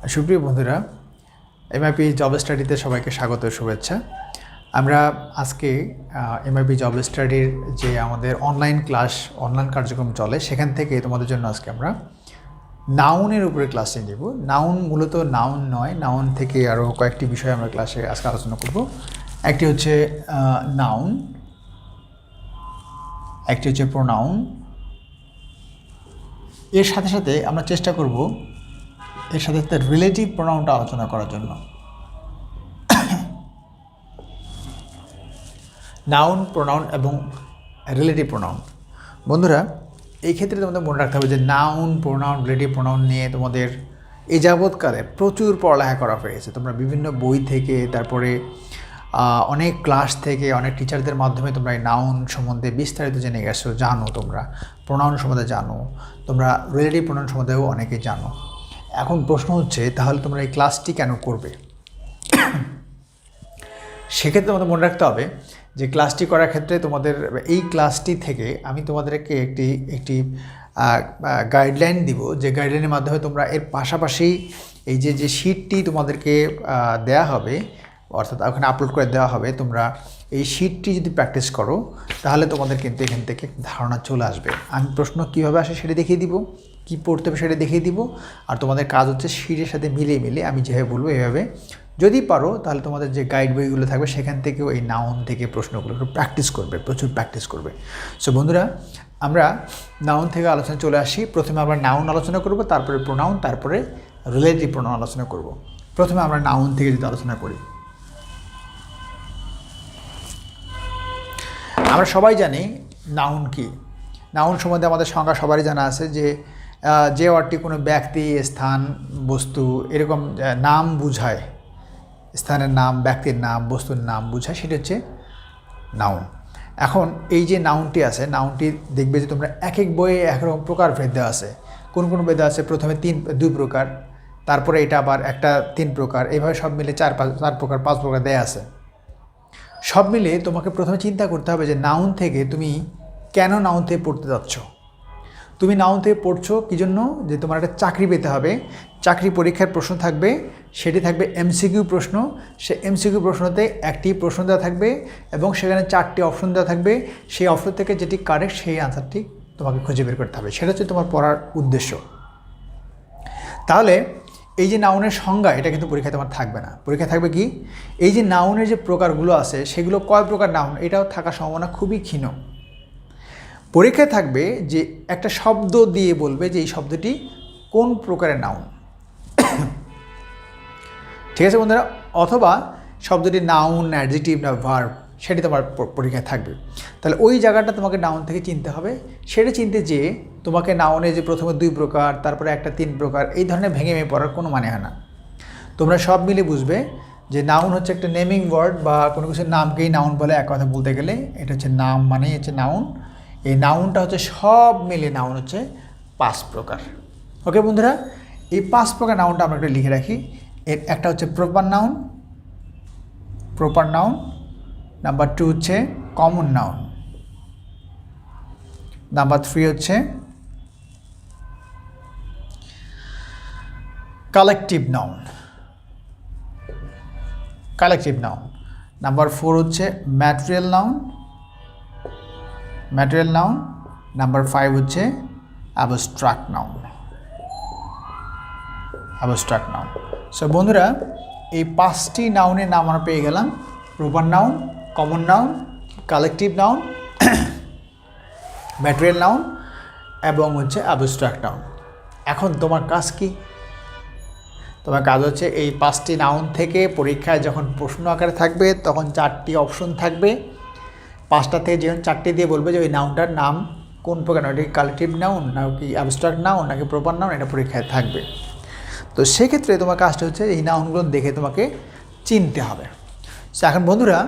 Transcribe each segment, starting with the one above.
সুপ্রিয় বন্ধুরা, MIP job স্টাডিতে সবাইকে স্বাগত শুভেচ্ছা। আমরা আজকে এমআইপি জব স্টাডির যে আমাদের অনলাইন কার্যক্রম চলে সেখান থেকে তোমাদের জন্য আজকে আমরা নাউনের উপরে ক্লাস নিয়ে যাব। নাউন মূলত নাউন নয়, নাউন থেকে আরও কয়েকটি বিষয় আমরা ক্লাসে আজকে আলোচনা করব। একটি হচ্ছে নাউন, একটি হচ্ছে প্রোনাউন। এর সাথে সাথে আমরা চেষ্টা করব এর সাথে সাথে রিলেটিভ প্রোনাউনটা আলোচনা করার জন্য। নাউন, প্রোনাউন এবং রিলেটিভ প্রোনাউন। বন্ধুরা, এই ক্ষেত্রে তোমাদের মনে রাখতে হবে যে নাউন, প্রোনাউন, রিলেটিভ প্রোনাউন নিয়ে তোমাদের এই যাবৎকালে প্রচুর পড়ালেখা করা হয়েছে। তোমরা বিভিন্ন বই থেকে, তারপরে অনেক ক্লাস থেকে, অনেক টিচারদের মাধ্যমে তোমরা এই নাউন সম্বন্ধে বিস্তারিত জেনে গেছো, জানো। তোমরা প্রোনাউন সম্বন্ধে জানো, তোমরা রিলেটিভ প্রোনাউন সম্বন্ধেও অনেকে জানো। এখন প্রশ্ন হচ্ছে, তাহলে তোমরা এই ক্লাসটি কেন করবে? সেক্ষেত্রে তোমাদের মনে রাখতে হবে যে ক্লাসটি করার ক্ষেত্রে তোমাদের এই ক্লাসটি থেকে আমি তোমাদেরকে একটি গাইডলাইন দিব, যে গাইডলাইনের মাধ্যমে তোমরা এর পাশাপাশি এই যে শিটটি তোমাদেরকে দেয়া হবে, অর্থাৎ ওখানে আপলোড করে দেওয়া হবে, তোমরা এই শিটটি যদি প্র্যাকটিস করো তাহলে তোমাদের কিন্তু এখান থেকে ধারণা চলে আসবে। আমি প্রশ্ন কীভাবে আসে সেটা দেখিয়ে দিব, কী পড়তে হবে সেটা দেখিয়ে দিব, আর তোমাদের কাজ হচ্ছে শিটের সাথে মিলিয়ে আমি যেভাবে বলবো এভাবে যদি পারো তাহলে তোমাদের যে গাইড বইগুলো থাকবে সেখান থেকেও এই নাউন থেকে প্রশ্নগুলো একটু প্র্যাকটিস করবে, প্রচুর প্র্যাকটিস করবে। সো বন্ধুরা, আমরা নাউন থেকে আলোচনা চলে আসি। প্রথমে আমরা নাউন আলোচনা করব, তারপরে প্রোনাউন, তারপরে রিলেটিভ প্রোনাউন আলোচনা করব। প্রথমে আমরা নাউন থেকে যদি আলোচনা করি, আমরা সবাই জানি নাউন কি। নাউন সম্বন্ধে আমাদের সংজ্ঞা সবারই জানা আছে যে ওয়ার্ডটি কোনো ব্যক্তি, স্থান, বস্তু এরকম নাম বুঝায়, স্থানের নাম, ব্যক্তির নাম, বস্তুর নাম বুঝায়, সেটা হচ্ছে নাউন। এখন এই যে নাউনটি আছে, নাউনটি দেখবে যে তোমরা এক এক বইয়ে একরকম প্রকারভেদ দেওয়া আছে। কোন বেদ আছে প্রথমে 2 প্রকার, তারপরে এটা আবার একটা 3 প্রকার, এইভাবে সব মিলে 4 প্রকার 5 প্রকার দেয়া আছে। সব মিলে তোমাকে প্রথমে চিন্তা করতে হবে যে নাউন থেকে তুমি কেন নাউন থেকে পড়তে যাচ্ছ। তুমি নাউন থেকে পড়ছো কী জন্য? যে তোমার একটা চাকরি পেতে হবে, চাকরি পরীক্ষার প্রশ্ন থাকবে, সেটি থাকবে এমসিকিউ প্রশ্ন। সে এমসিকিউ প্রশ্নতে একটি প্রশ্ন দেওয়া থাকবে এবং সেখানে 4টি অপশন দেওয়া থাকবে। সেই অপশন থেকে যেটি কারেক্ট সেই আনসারটি তোমাকে খুঁজে বের করতে হবে। সেটা হচ্ছে তোমার পড়ার উদ্দেশ্য। তাহলে এই যে নাউনের সংজ্ঞা, এটা কিন্তু পরীক্ষায় তোমার থাকবে না। পরীক্ষায় থাকবে কি, এই যে নাউনের যে প্রকারগুলো আছে সেগুলো কয় প্রকার নাউন, এটাও থাকার সম্ভাবনা খুবই ক্ষীণ। পরীক্ষায় থাকবে যে একটা শব্দ দিয়ে বলবে যে এই শব্দটি কোন প্রকারের নাউন। ঠিক আছে বন্ধুরা? অথবা শব্দটি নাউন, অ্যাডজেক্টিভ না ভার্ব, সেটি তোমার পরীক্ষায় থাকবে। তাহলে ওই জায়গাটা তোমাকে নাউন থেকে চিনতে হবে। সেটা চিনতে যে তোমাকে নাউনে যে প্রথমে 2 প্রকার, তারপরে একটা 3 প্রকার, এই ধরনের ভেঙে পড়ার কোনো মানে হয় না। তোমরা সব মিলে বুঝবে যে নাউন হচ্ছে একটা নেমিং ওয়ার্ড, বা কোনো কিছুর নামকেই নাউন বলে এক কথা বলতে গেলে। এটা হচ্ছে নাম, মানেই হচ্ছে নাউন। এই নাউনটা হচ্ছে সব মিলে নাউন হচ্ছে 5 প্রকার। ওকে বন্ধুরা, এই 5 প্রকার নাউনটা আমরা একটা লিখে রাখি। এর একটা হচ্ছে প্রপার নাউন, নাম্বার 2 হচ্ছে কমন নাউন, নাম্বার 3 হচ্ছে কালেকটিভ নাউন, নাম্বার 4 হচ্ছে ম্যাটেরিয়াল নাউন, নাম্বার 5 হচ্ছে অ্যাবস্ট্রাক্ট নাউন। সো বন্ধুরা, এই 5টি নাউনের নাম আমরা পেয়ে গেলাম: proper noun, common noun, collective noun, material noun এবং হচ্ছে অ্যাবস্ট্রাক্ট নাউন। এখন তোমার কাজ কি? তোমার কাজ হচ্ছে এই 5টি নাউন থেকে পরীক্ষায় যখন প্রশ্ন আকারে থাকবে তখন 4টি অপশন থাকবে। 5টা থেকে যেমন 4টি দিয়ে বলবে যে ওই নাউনটার নাম কোন প্রকার, নাকি কালেকটিভ নাউন, নাকি অ্যাবস্ট্রাক্ট নাউন, নাকি প্রপার নাউন, এটা পরীক্ষায় থাকবে। তো সেক্ষেত্রে তোমার কাজটা হচ্ছে এই নাউনগুলো দেখে তোমাকে চিনতে হবে। সো এখন বন্ধুরা,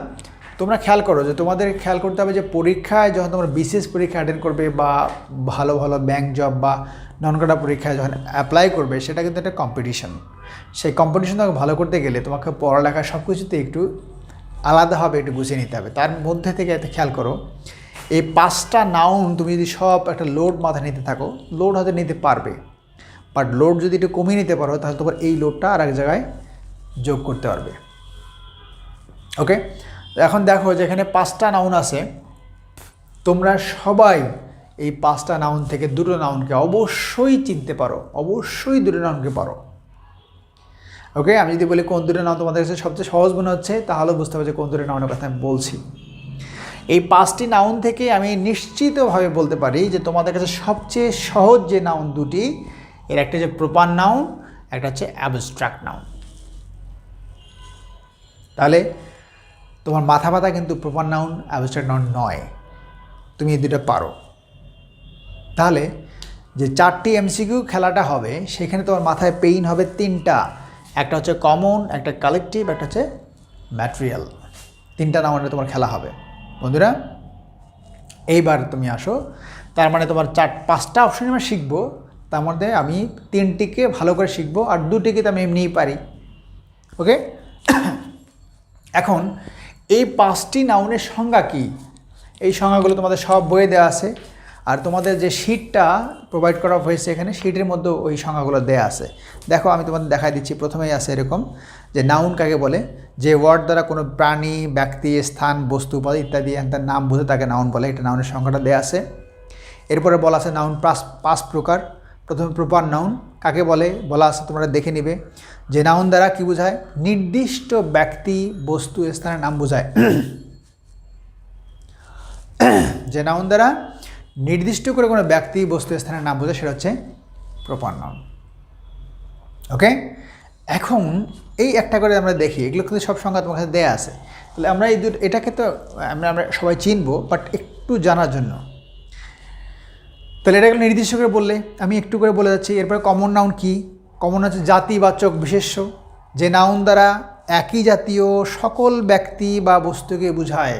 তোমরা খেয়াল করো যে তোমাদের খেয়াল করতে হবে যে পরীক্ষায় যখন তোমরা বিশেষ পরীক্ষা অ্যাটেন্ড করবে বা ভালো ব্যাংক জব বা নন ক্যাডার পরীক্ষায় যখন অ্যাপ্লাই করবে, সেটা কিন্তু একটা কম্পিটিশন। সেই কম্পিটিশন তোমাকে ভালো করতে গেলে তোমাকে পড়ালেখা সব কিছুতে একটু আলাদাভাবে একটু গুছিয়ে নিতে হবে। তার মধ্যে থেকে একটা খেয়াল করো, এই 5টা নাউন তুমি যদি সব একটা লোড মাথায় নিতে থাকো, লোড হয়তো নিতে পারবে, বাট লোড যদি একটু কমিয়ে নিতে পারো তাহলে তোমার এই লোডটা আর এক জায়গায় যোগ করতে পারবে। ওকে, এখন দেখো যেখানে 5টা নাউন আছে, তোমরা সবাই এই 5টা নাউন থেকে দুটো নাউনকে অবশ্যই চিনতে পারো, অবশ্যই দুটো নাউনকে পারো। ওকে, আমি যদি বলি কোন দুটো নাউন তোমাদের কাছে সবচেয়ে সহজ মনে হচ্ছে, তাহলে বুঝতে হবে যে কোন দুটো নাউনের কথা আমি বলছি। এই 5টি নাউন থেকে আমি নিশ্চিতভাবে বলতে পারি যে তোমাদের কাছে সবচেয়ে সহজ যে নাউন দুটি, এর একটা হচ্ছে প্রপার নাউন, একটা হচ্ছে অ্যাবস্ট্রাক্ট নাউন। তাহলে তোমার মাথা ব্যথা কিন্তু প্রপার নাউন অ্যাবস্ট্রাক্ট নাউন নয়, তুমি এই দুটো পারো। তাহলে যে 4টি এমসিকিউ খেলাটা হবে সেখানে তোমার মাথায় পেইন হবে 3টা, একটা হচ্ছে কমন, একটা কালেকটিভ, একটা হচ্ছে ম্যাটেরিয়াল। 3টা নাউনে তোমার খেলা হবে। বন্ধুরা এইবার তুমি আসো, তার মানে তোমার 5টা অপশন আমরা শিখবো, তার মধ্যে আমি 3টিকে ভালো করে শিখবো আর 2টিকে তো আমি এমনিই পারি। ওকে, এখন এই 5টি নাউনের সংজ্ঞা কি, এই সংজ্ঞাগুলো তোমাদের সব বইয়ে দেওয়া আছে, আর তোমাদের যে শিটটা প্রোভাইড করা হয়েছে এখানে, শিটের মধ্যে ওই সংজ্ঞাগুলো দেওয়া আছে। দেখো আমি তোমাদের দেখাই দিচ্ছি। প্রথমেই আছে এরকম যে নাউন কাকে বলে, যে ওয়ার্ড দ্বারা কোনো প্রাণী, ব্যক্তি, স্থান, বস্তু, উপাধি ইত্যাদি তার নাম বুঝে তাকে নাউন বলে। এটা নাউনের সংজ্ঞাটা দেওয়া আছে। এরপরে বলা আছে নাউন 5 প্রকার। প্রথমে প্রপার নাউন কাকে বলে বলা আছে, তোমরা দেখে নিবে। যে নাউন দ্বারা কি বোঝায়, নির্দিষ্ট ব্যক্তি, বস্তু, স্থানের নাম বোঝায়। যে নাউন দ্বারা নির্দিষ্ট করে কোনো ব্যক্তি, বস্তু, স্থানের নাম বোঝায় সেটা হচ্ছে প্রপার নাউন। ওকে, এখন এই একটা করে আমরা দেখি, এগুলো কিন্তু সব সংজ্ঞা তোমার কাছে দেওয়া আছে। তাহলে আমরা এই এটাকে তো আমরা সবাই চিনবো, বাট একটু জানার জন্য। তাহলে এটাকে নির্দিষ্ট করে বললে আমি একটু করে বলে যাচ্ছি। এরপরে কমন নাউন কি, কমন হচ্ছে জাতিবাচক বিশেষ্য, যে নাউন দ্বারা একই জাতীয় সকল ব্যক্তি বা বস্তুকে বোঝায়।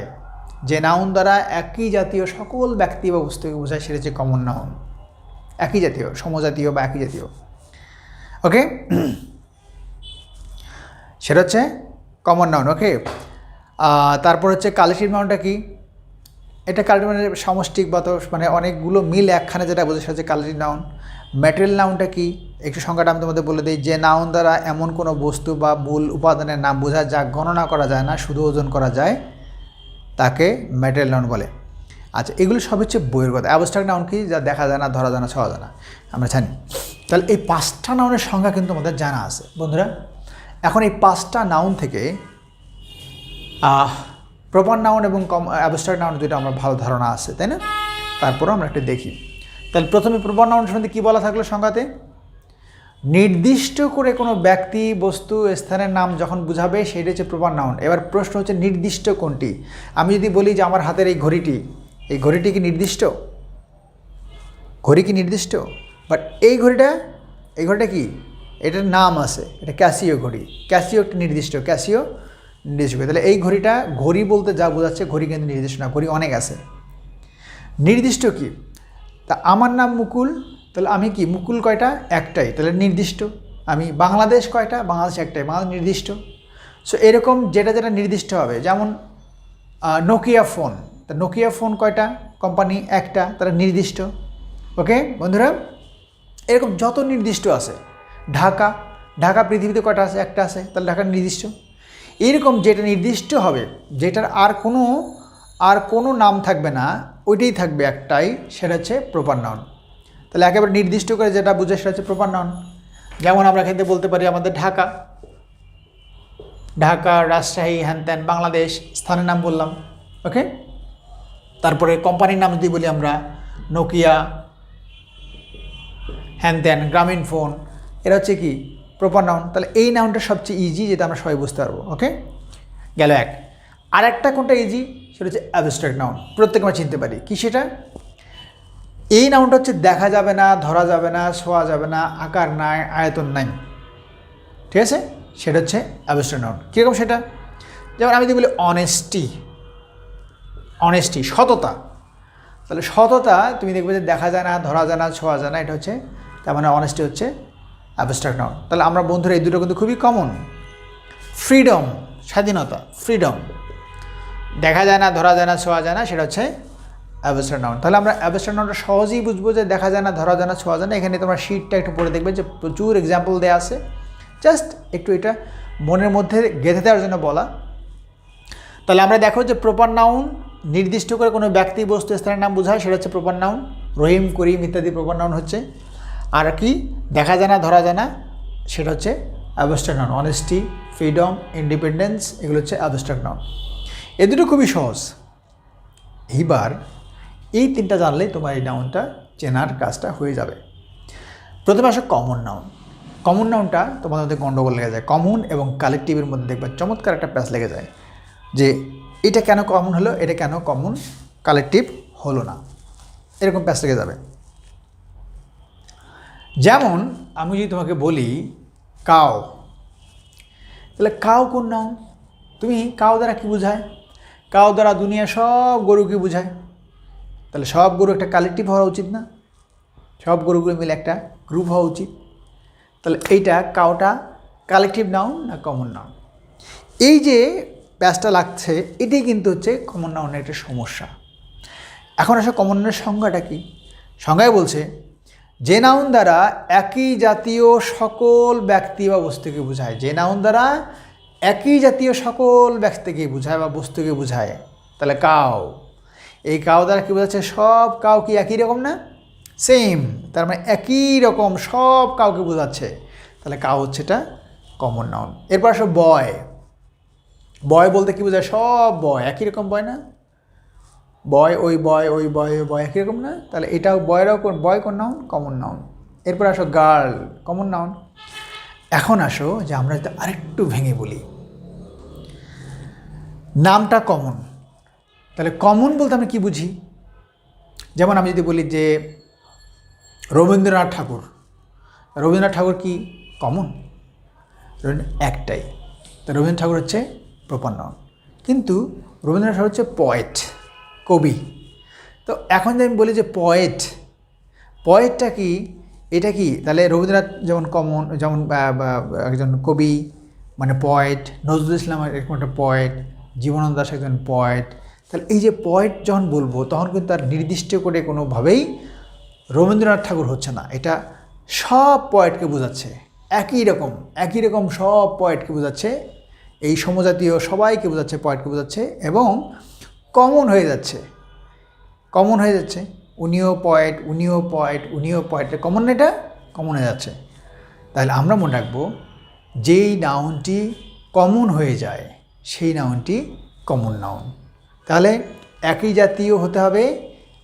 যে নাউন দ্বারা একই জাতীয় সকল ব্যক্তি বা বস্তুকে বোঝায় সেটা হচ্ছে কমন নাউন। একই জাতীয়, সমজাতীয় বা একই জাতীয়। ওকে, সেটা হচ্ছে কমন নাউন। ওকে, তারপর হচ্ছে কালেকটিভ নাউনটা কি, এটা কালেকটিভ মানে সমষ্টিক বা তো মানে অনেকগুলো মিল একখানে যেটা বোঝায় সেটা হচ্ছে কালেকটিভ নাউন। ম্যাটেরিয়াল নাউনটা কি, একটু সংখ্যাটা আমি তোমাদের বলে দিই। যে নাউন দ্বারা এমন কোনো বস্তু বা মূল উপাদানের নাম বোঝায় যা গণনা করা যায় না, শুধু ওজন করা যায়, তাকে ম্যাটেরিয়াল নাউন বলে। আচ্ছা, এগুলো সব হচ্ছে বইয়ের কথা। অ্যাবস্ট্রাক্ট নাউন কি, যা দেখা যায় না, ধরা যায় না, ছোঁয়া যায় না, আমরা জানি। তাহলে এই 5টা নাউনের সংখ্যা কিন্তু আমাদের জানা আছে বন্ধুরা। এখন এই 5টা নাউন থেকে প্রপার নাউন এবং অ্যাবস্ট্রাক্ট নাউন দুটো আমার ভালো ধারণা আছে, তাই না? তারপরেও আমরা একটা দেখি। তাহলে প্রথমে প্রপার নাউন সম্বন্ধে কী বলা থাকলো সংজ্ঞাতে, নির্দিষ্ট করে কোনো ব্যক্তি, বস্তু, স্থানের নাম যখন বুঝাবে সেটা হচ্ছে প্রপার নাউন। এবার প্রশ্ন হচ্ছে নির্দিষ্ট কোনটি। আমি যদি বলি যে আমার হাতের এই ঘড়িটি কি নির্দিষ্ট? ঘড়ি কি নির্দিষ্ট? বাট এই ঘড়িটা কি, এটার নাম আছে, এটা ক্যাসিও ঘড়ি। ক্যাসিও একটা নির্দিষ্ট, নির্দিষ্ট ঘড়ি। তাহলে এই ঘড়িটা, ঘড়ি বলতে যা বোঝাচ্ছে, ঘড়ি কিন্তু নির্দিষ্ট না, ঘড়ি অনেক আছে। নির্দিষ্ট কি, তা আমার নাম মুকুল, তাহলে আমি কি, মুকুল কয়টা, একটাই, তাহলে নির্দিষ্ট। আমি বাংলাদেশ কয়টা, বাংলাদেশ একটাই, বাংলাদেশ নির্দিষ্ট। সো এরকম যেটা নির্দিষ্ট হবে, যেমন নোকিয়া ফোন, তা নোকিয়া ফোন কয়টা, কোম্পানি একটা, তাহলে নির্দিষ্ট। ওকে বন্ধুরা, এরকম যত নির্দিষ্ট আছে। ঢাকা পৃথিবীতে কয়টা আছে, একটা আছে, তাহলে ঢাকা নির্দিষ্ট। এরকম যেটা নির্দিষ্ট হবে, যেটার আর কোনো নাম থাকবে না, ওইটাই থাকবে একটাই, সেটা হচ্ছে প্রপার নাউন। তাহলে একেবারে নির্দিষ্ট করে যেটা বুঝে সেটা হচ্ছে প্রপার নাউন। যেমন আমরা এখান থেকে বলতে পারি আমাদের ঢাকা, রাজশাহী, হ্যানত্যান, বাংলাদেশ, স্থানের নাম বললাম। ওকে, তারপরে কোম্পানির নাম যদি বলি আমরা, নোকিয়া, হ্যানত্যান, গ্রামীণ ফোন, এরা হচ্ছে কি, প্রপার নাউন। তাহলে এই নাউনটা সবচেয়ে ইজি, যেটা আমরা সবাই বুঝতে পারবো। ওকে, গেল এক। আর একটা কোনটা ইজি, সেটা হচ্ছে অ্যাবস্ট্রাক্ট নাউন, প্রত্যেকে আমরা চিনতে পারি। কি সেটা, এই নাউনটা হচ্ছে দেখা যাবে না, ধরা যাবে না, ছোঁয়া যাবে না, আকার নাই, আয়তন নাই, ঠিক আছে, সেটা হচ্ছে অ্যাবস্ট্রাক্ট নাউন। কীরকম সেটা, যেমন আমি যদি বলি অনেস্টি, সততা, তাহলে সততা তুমি দেখবে যে দেখা যায় না, ধরা যায় না, ছোঁয়া যায় না, এটা হচ্ছে, তার মানে অনেস্টি হচ্ছে অ্যাবস্ট্রাক্ট নাউন। তাহলে আমরা বন্ধুরা এই দুটো কিন্তু খুবই কমন। ফ্রিডম, স্বাধীনতা, ফ্রিডম, দেখা যায় না, ধরা যায় না, ছোঁয়া যায় না, সেটা হচ্ছে অ্যাবস্ট্রাক্ট নাউন। তাহলে আমরা অ্যাবস্ট্রাক্ট নাউনটা সহজেই বুঝবো যে দেখা যায় না, ধরা যায় না, ছোঁয়া যায় না। এখানে তোমরা শিটটা একটু পড়ে দেখবে যে প্রচুর এক্সাম্পল দেওয়া আছে, জাস্ট একটু এটা মনের মধ্যে গেঁথে দেওয়ার জন্য বলা। তাহলে আমরা দেখো যে প্রপার নাউন নির্দিষ্ট করে কোনো ব্যক্তি বস্তু স্থানের নাম বোঝায়, সেটা হচ্ছে প্রপার নাউন। রহিম, করিম ইত্যাদি প্রপার নাউন হচ্ছে। আর কি দেখা যায় না, ধরা যায় না, সেটা হচ্ছে abstract noun. Honesty, freedom, independence, এগুলো হচ্ছে অ্যাবস্ট্রাক্ট নাউন। এ দুটো খুবই সহজ। এইবার এই তিনটা জানলেই তোমার এই নাউনটা চেনার কাজটা হয়ে যাবে। প্রথমে আসো কমন নাউন। কমন নাউনটা তোমাদের মধ্যে গণ্ডগোল লেগে যায়। কমন এবং কালেকটিভের মধ্যে দেখবে চমৎকার একটা প্যাচ লেগে যায় যে এটা কেন কমন হলো, এটা কেন কমন কালেকটিভ হলো না, এরকম প্যাচ লেগে যাবে। যেমন আমি যদি তোমাকে বলি কাউ, তাহলে কাউ কোন নাউন? তুমি কাউ দ্বারা কী বোঝায়? কাউ দ্বারা দুনিয়া সব গরুকে বোঝায়। তাহলে সব গরু একটা কালেকটিভ হওয়া উচিত না? সব গরুগুলো মিলে একটা গ্রুপ হওয়া উচিত। তাহলে এইটা কাউটা কালেকটিভ নাউন না কমন নাউন? এই যে প্যাচটা লাগছে, এটাই কিন্তু হচ্ছে কমন নাউনের একটা সমস্যা। এখন আসলে কমন নাউনের সংজ্ঞাটা কি? সংজ্ঞায় বলছে যে নাউন দ্বারা একই জাতীয় সকল ব্যক্তি বা বস্তুকে বোঝায়। যে নাউন দ্বারা একই জাতীয় সকল ব্যক্তিকে বোঝায় বা বস্তুকে বোঝায়। তাহলে কাউ, এই কাউ দ্বারা কী বোঝাচ্ছে? সব কাউ কি একই রকম না? সেম। তার মানে একই রকম সব কাউকে বোঝাচ্ছে। তাহলে কাউ হচ্ছে এটা কমন নাউন। এরপর আসো বয়। বয় বলতে কী বোঝায়? সব বয় একই রকম বয় না? বয়, ওই বয়, ওই বয়, ওই বয় একই রকম না? তাহলে এটাও বয়রাও বয় কোন নাউন? Common noun. এরপর আসো গার্ল, কমন নাউন। এখন আসো যে আমরা যদি আরেকটু ভেঙে বলি, নামটা কমন, তাহলে কমন বলতে আমি কী বুঝি? যেমন আমি যদি বলি যে রবীন্দ্রনাথ ঠাকুর, রবীন্দ্রনাথ ঠাকুর কি কমন? একটাই। তো রবীন্দ্রনাথ ঠাকুর হচ্ছে প্রপার নাউন। কিন্তু রবীন্দ্রনাথ ঠাকুর হচ্ছে পয়েট, কবি। তো এখন যদি আমি বলি যে পয়েট, পয়েটটা কি? এটা কি? তাহলে রবীন্দ্রনাথ যেমন কমন, যেমন একজন কবি মানে পয়েট, নজরুল ইসলাম এরকম একটা পয়েট, জীবনানন্দ দাশ একজন পয়েট। তাহলে এই যে পয়েট যখন বলবো তখন কিন্তু তার নির্দিষ্ট করে কোনোভাবেই রবীন্দ্রনাথ ঠাকুর হচ্ছে না। এটা সব পয়েটকে বোঝাচ্ছে, একই রকম সব পয়েটকে বোঝাচ্ছে, এই সমজাতীয় সবাইকে বোঝাচ্ছে, পয়েটকে বোঝাচ্ছে এবং কমন হয়ে যাচ্ছে, কমন হয়ে যাচ্ছে। উনিও পয়েট, উনিও পয়েট, উনিও পয়েট, কমন, এটা কমন হয়ে যাচ্ছে। তাহলে আমরা মনে রাখবো যেই নাউনটি কমন হয়ে যায় সেই নাউনটি কমন নাউন। তাহলে একই জাতীয় হতে হবে,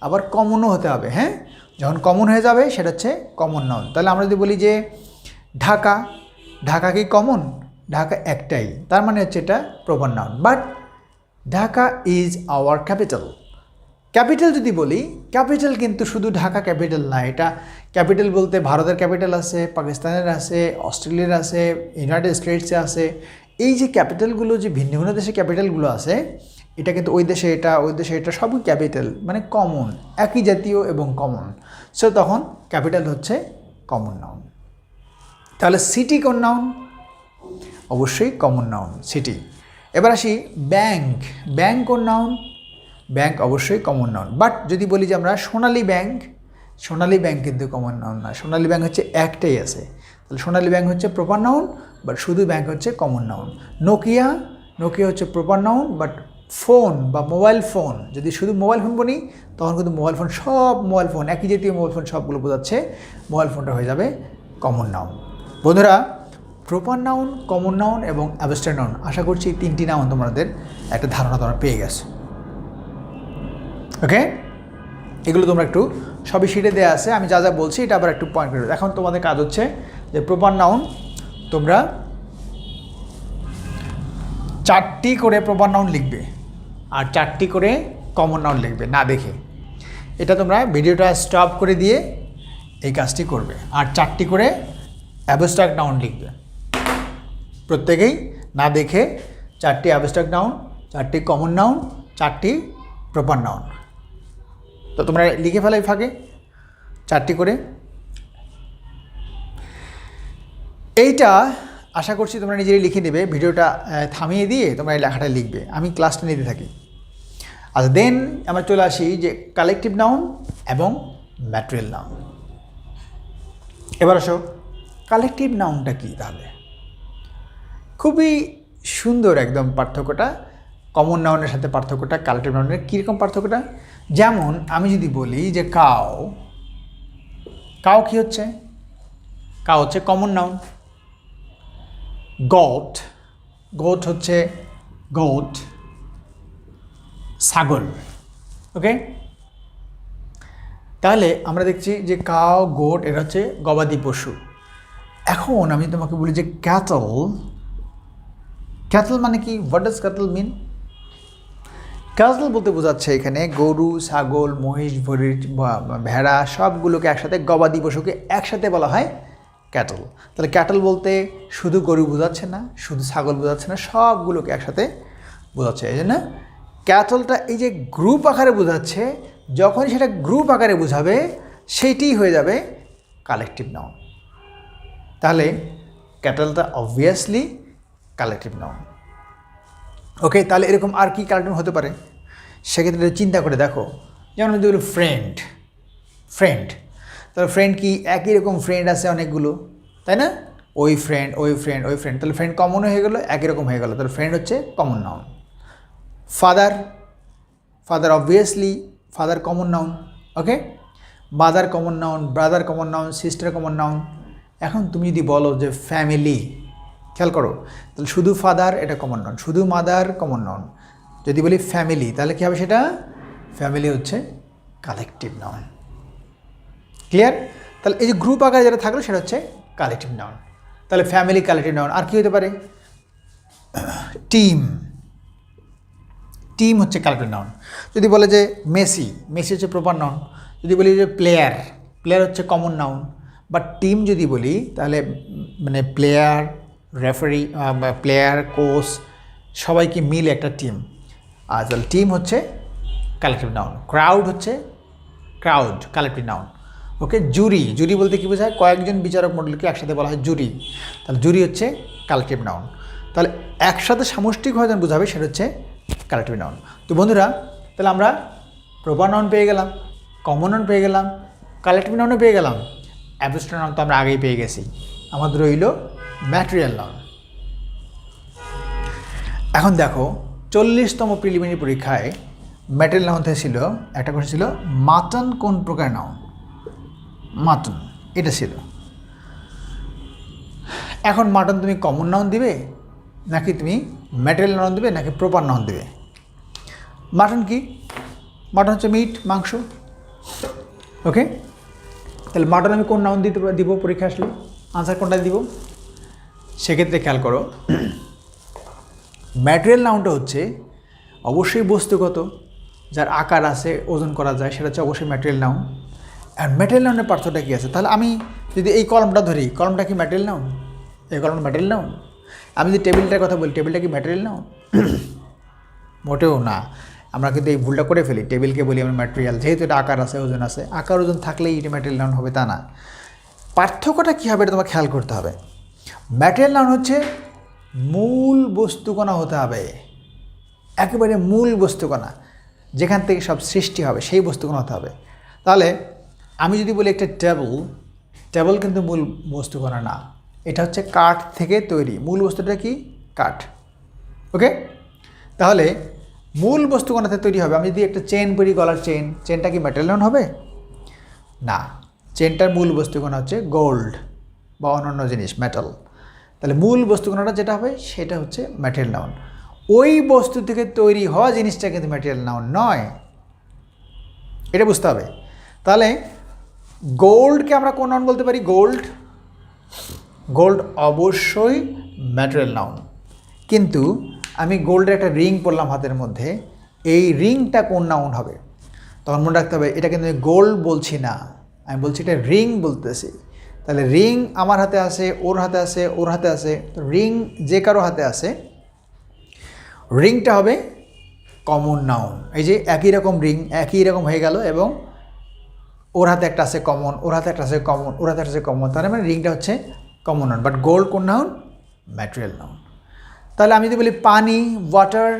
আবার কমনও হতে হবে। হ্যাঁ, যখন কমন হয়ে যাবে সেটা হচ্ছে কমন নাউন। তাহলে আমরা যদি বলি যে ঢাকা, ঢাকা কি কমন? ঢাকা একটাই, তার মানে হচ্ছে এটা proper noun. But Dhaka is our capital. Capital যদি বলি, ক্যাপিটাল কিন্তু শুধু ঢাকা ক্যাপিটাল না। এটা ক্যাপিটাল বলতে ভারতের ক্যাপিটাল আছে, পাকিস্তানের আছে, অস্ট্রেলিয়ার আছে, ইউনাইটেড স্টেটসে আছে। এই যে ক্যাপিটালগুলো, যে ভিন্ন ভিন্ন দেশে ক্যাপিটালগুলো আছে, এটা কিন্তু ওই দেশে এটা, ওই দেশে এটা, সবই ক্যাপিটাল, মানে কমন, একই জাতীয় এবং কমন। সো তখন ক্যাপিটাল হচ্ছে কমন নাউন। তাহলে সিটি কোন নাউন? অবশ্যই কমন নাউন, সিটি। এবার আসি ব্যাংক, ব্যাংক কোন নাউন? ব্যাংক অবশ্যই কমন নাউন। বাট যদি বলি যে আমরা সোনালী ব্যাংক, সোনালী ব্যাংক কিন্তু কমন নাউন না। সোনালী ব্যাংক হচ্ছে একটাই আছে। তাহলে সোনালী ব্যাংক হচ্ছে প্রপার নাউন, বাট শুধু ব্যাংক হচ্ছে কমন নাউন। নোকিয়া, নোকিয়া হচ্ছে প্রপার নাউন, বাট ফোন বা মোবাইল ফোন, যদি শুধু মোবাইল ফোন বলি তখন কিন্তু মোবাইল ফোন, সব মোবাইল ফোন, একই জাতীয় মোবাইল ফোন সবগুলো বোঝাচ্ছে, মোবাইল ফোনটা হয়ে যাবে কমন নাউন। বন্ধুরা, প্রপার নাউন, কমন নাউন এবং অ্যাবস্ট্রাক্ট নাউন, আশা করছি তিনটি নাউন তোমাদের একটা ধারণা তোমরা পেয়ে গেছো। ওকে, এগুলো তোমরা একটু সবই শিটে দেওয়া আছে, আমি যা যা বলছি এটা আবার একটু পয়েন্ট করে। এখন তোমাদের কাজ হচ্ছে যে প্রপার নাউন তোমরা 4টি করে প্রপার নাউন লিখবে আর 4টি করে কমন নাউন লিখবে না দেখে। এটা তোমরা ভিডিওটা স্টপ করে দিয়ে এই কাজটি করবে। আর 4টি করে অ্যাবস্ট্রাক্ট নাউন লিখবে প্রত্যেকেই, না দেখে। 4টি অ্যাবস্ট্রাক্ট নাউন, 4টি কমন নাউন, 4টি প্রপার নাউন। তো তোমরা লিখে ফেলাই ফাঁকে 4টি করে। এইটা আশা করছি তোমরা নিজেরাই লিখে নেবে। ভিডিওটা থামিয়ে দিয়ে তোমরা এই লেখাটা লিখবে, আমি ক্লাসটা নিতে থাকি। আচ্ছা, দেন আমরা চলে আসি যে কালেকটিভ নাউন এবং ম্যাটেরিয়াল নাউন। এবার আসো কালেকটিভ নাউনটা কী তাহলে? খুবই সুন্দর একদম পার্থক্যটা, কমন নাউনের সাথে পার্থক্যটা, কালেকটিভ নাউনের কীরকম পার্থক্যটা। যেমন আমি যদি বলি যে কাউ, কাউ কী হচ্ছে? কাউ হচ্ছে কমন নাউন। গোট, গোট হচ্ছে গোট ছাগল। ওকে, তাহলে আমরা দেখছি যে কাউ, গোট এটা হচ্ছে গবাদি পশু। এখন আমি তোমাকে বলি যে ক্যাটল, ক্যাটল মানে কি? What does cattle mean? Cattle বলতে বোঝাচ্ছে এখানে গরু, ছাগল, মহিষ, ভেড়া সবগুলোকে একসাথে, গবাদি পশুকে একসাথে বলা হয় ক্যাটল। তাহলে ক্যাটল বলতে শুধু গরু বোঝাচ্ছে না, শুধু ছাগল বোঝাচ্ছে না, সবগুলোকে একসাথে বোঝাচ্ছে। এই জন্য ক্যাটলটা এই যে গ্রুপ আকারে বোঝাচ্ছে, যখন সেটা গ্রুপ আকারে বোঝাবে সেইটি হয়ে যাবে কালেকটিভ নাউন। তাহলে ক্যাটলটা অবভিয়াসলি কালেকটিভ নাউন। ওকে, তাহলে এরকম আর কি কালেকটিভ হতে পারে সেক্ষেত্রে চিন্তা করে দেখো। যেমন যদি বলি ফ্রেন্ড, ফ্রেন্ড, তাহলে ফ্রেন্ড কি? একই রকম ফ্রেন্ড আছে অনেকগুলো, তাই না? ওই ফ্রেন্ড, ওই ফ্রেন্ড, ওই ফ্রেন্ড, তাহলে ফ্রেন্ড কমন হয়ে গেলো, একই রকম হয়ে গেলো, তাহলে ফ্রেন্ড হচ্ছে common noun. Father, father obviously father common noun. Okay, mother common noun, brother common noun, sister common noun. এখন তুমি যদি বলো যে ফ্যামিলি, খেয়াল করো, তাহলে শুধু ফাদার এটা কমন নাউন, শুধু মাদার কমন নাউন। যদি বলি ফ্যামিলি তাহলে কী হবে? সেটা ফ্যামিলি হচ্ছে কালেকটিভ নাউন। ক্লিয়ার? তাহলে এই যে গ্রুপ আকারে যেটা থাকলো সেটা হচ্ছে কালেকটিভ নাউন। তাহলে ফ্যামিলি কালেকটিভ নাউন। আর কি হতে পারে? টিম, টিম হচ্ছে কালেকটিভ নাউন। যদি বলে যে মেসি, মেসি হচ্ছে প্রপার নাউন। যদি বলি যে প্লেয়ার, প্লেয়ার হচ্ছে কমন নাউন। বাট টিম যদি বলি তাহলে মানে প্লেয়ার, রেফারি, প্লেয়ার, কোচ সবাইকে মিলে একটা টিম। আর তাহলে টিম হচ্ছে কালেকটিভ নাউন। ক্রাউড হচ্ছে ক্রাউড কালেকটিভ নাউন। ওকে, জুরি, জুরি বলতে কী বোঝায়? কয়েকজন বিচারক মণ্ডলীকে একসাথে বলা হয় জুরি। তাহলে জুরি হচ্ছে কালেকটিভ নাউন। তাহলে একসাথে সামষ্টিকভাবে যেন বোঝাবে সেটা হচ্ছে কালেকটিভ নাউন। তো বন্ধুরা, তাহলে আমরা প্রপার নাউন পেয়ে গেলাম, কমন নাউন পেয়ে গেলাম, কালেকটিভ নাউনও পেয়ে গেলাম, অ্যাবস্ট্রাক্ট নাউন তো আমরা আগেই পেয়ে গেছি। আমাদের রইল ম্যাটেরিয়াল নাউন। এখন দেখো 40তম প্রিলিমিনারি পরীক্ষায় ম্যাটেরিয়াল নাউন থেকে ছিল একটা কোশ্চেন ছিল, মাটন কোন প্রকার নাউন? মাটন এটা ছিল। এখন মাটন তুমি কমন নাউন দিবে, নাকি তুমি ম্যাটেরিয়াল নাউন দিবে, নাকি প্রপার নাউন দিবে? মাটন কি? মাটন হচ্ছে মিট, মাংস। ওকে, তাহলে মাটন আমি কোন নাউন দিব পরীক্ষা আসলে? আনসার কোনটা দিব? সেক্ষেত্রে খেয়াল করো, ম্যাটেরিয়াল নাউনটা হচ্ছে অবশ্যই বস্তুগত, যার আকার আছে, ওজন করা যায়, সেটা হচ্ছে অবশ্যই ম্যাটেরিয়াল নাউন। আর ম্যাটেরিয়াল নাউনের পার্থক্যটা কী আছে? তাহলে আমি যদি এই কলমটা ধরি, কলমটা কি ম্যাটেরিয়াল নাউন? এই কলমটা ম্যাটেরিয়াল নাউন? আমি যদি টেবিলটার কথা বলি, টেবিলটা কি ম্যাটেরিয়াল নাউন? মোটেও না। আমরা কিন্তু এই ভুলটা করে ফেলি, টেবিলকে বলি আমরা ম্যাটেরিয়াল, যেহেতু এটা আকার আছে, ওজন আছে। আকার ওজন থাকলেই এটা ম্যাটেরিয়াল নাউন হবে তা না। পার্থক্যটা কী হবে এটা তোমার খেয়াল করতে হবে। ম্যাটেরিয়াল নাউন হচ্ছে মূল বস্তুকণা হতে হবে, একেবারে মূল বস্তুকণা, যেখান থেকে সব সৃষ্টি হবে সেই বস্তুকণা হতে হবে। তাহলে আমি যদি বলি একটা টেবল, টেবল কিন্তু মূল বস্তুকণা না, এটা হচ্ছে কাঠ থেকে তৈরি। মূল বস্তুটা কি? কাঠ। ওকে, তাহলে মূল বস্তুকণাতে তৈরি হবে। আমি যদি একটা চেন পরি, গলার চেন, চেনটা কি ম্যাটেরিয়াল নাউন হবে? না, চেনটার মূল বস্তুকণা হচ্ছে গোল্ড বা অন্যান্য জিনিস, মেটাল। তাহলে মূল বস্তুকণাটা যেটা হবে সেটা হচ্ছে ম্যাটেরিয়াল নাউন। ওই বস্তু থেকে তৈরি হওয়া জিনিসটা কিন্তু ম্যাটেরিয়াল নাউন নয়, এটা বুঝতে হবে। তাহলে গোল্ডকে আমরা কোন নাউন বলতে পারি? গোল্ড, গোল্ড অবশ্যই ম্যাটেরিয়াল নাউন। কিন্তু আমি গোল্ডের একটা রিং পরলাম হাতের মধ্যে, এই রিংটা কোন নাউন হবে? তখন মনে রাখতে হবে এটা কিন্তু আমি গোল্ড বলছি না, আমি বলছি এটা রিং বলতেছি। তাহলে রিং আমার হাতে আছে, ওর হাতে আছে, ওর হাতে আছে, তো রিং যে কারো হাতে আছে, রিংটা হবে কমন নাউন। এই যে একই রকম রিং, একই রকম হয়ে গেল, এবং ওর হাতে একটা আছে কমন, ওর হাতে একটা আছে কমন, ওর হাতে একটা আছে কমন, তাহলে মানে রিংটা হচ্ছে কমন নাউন। বাট গোল্ড কোন নাউন? Material noun. তাহলে আমি যদি বলি পানি, ওয়াটার,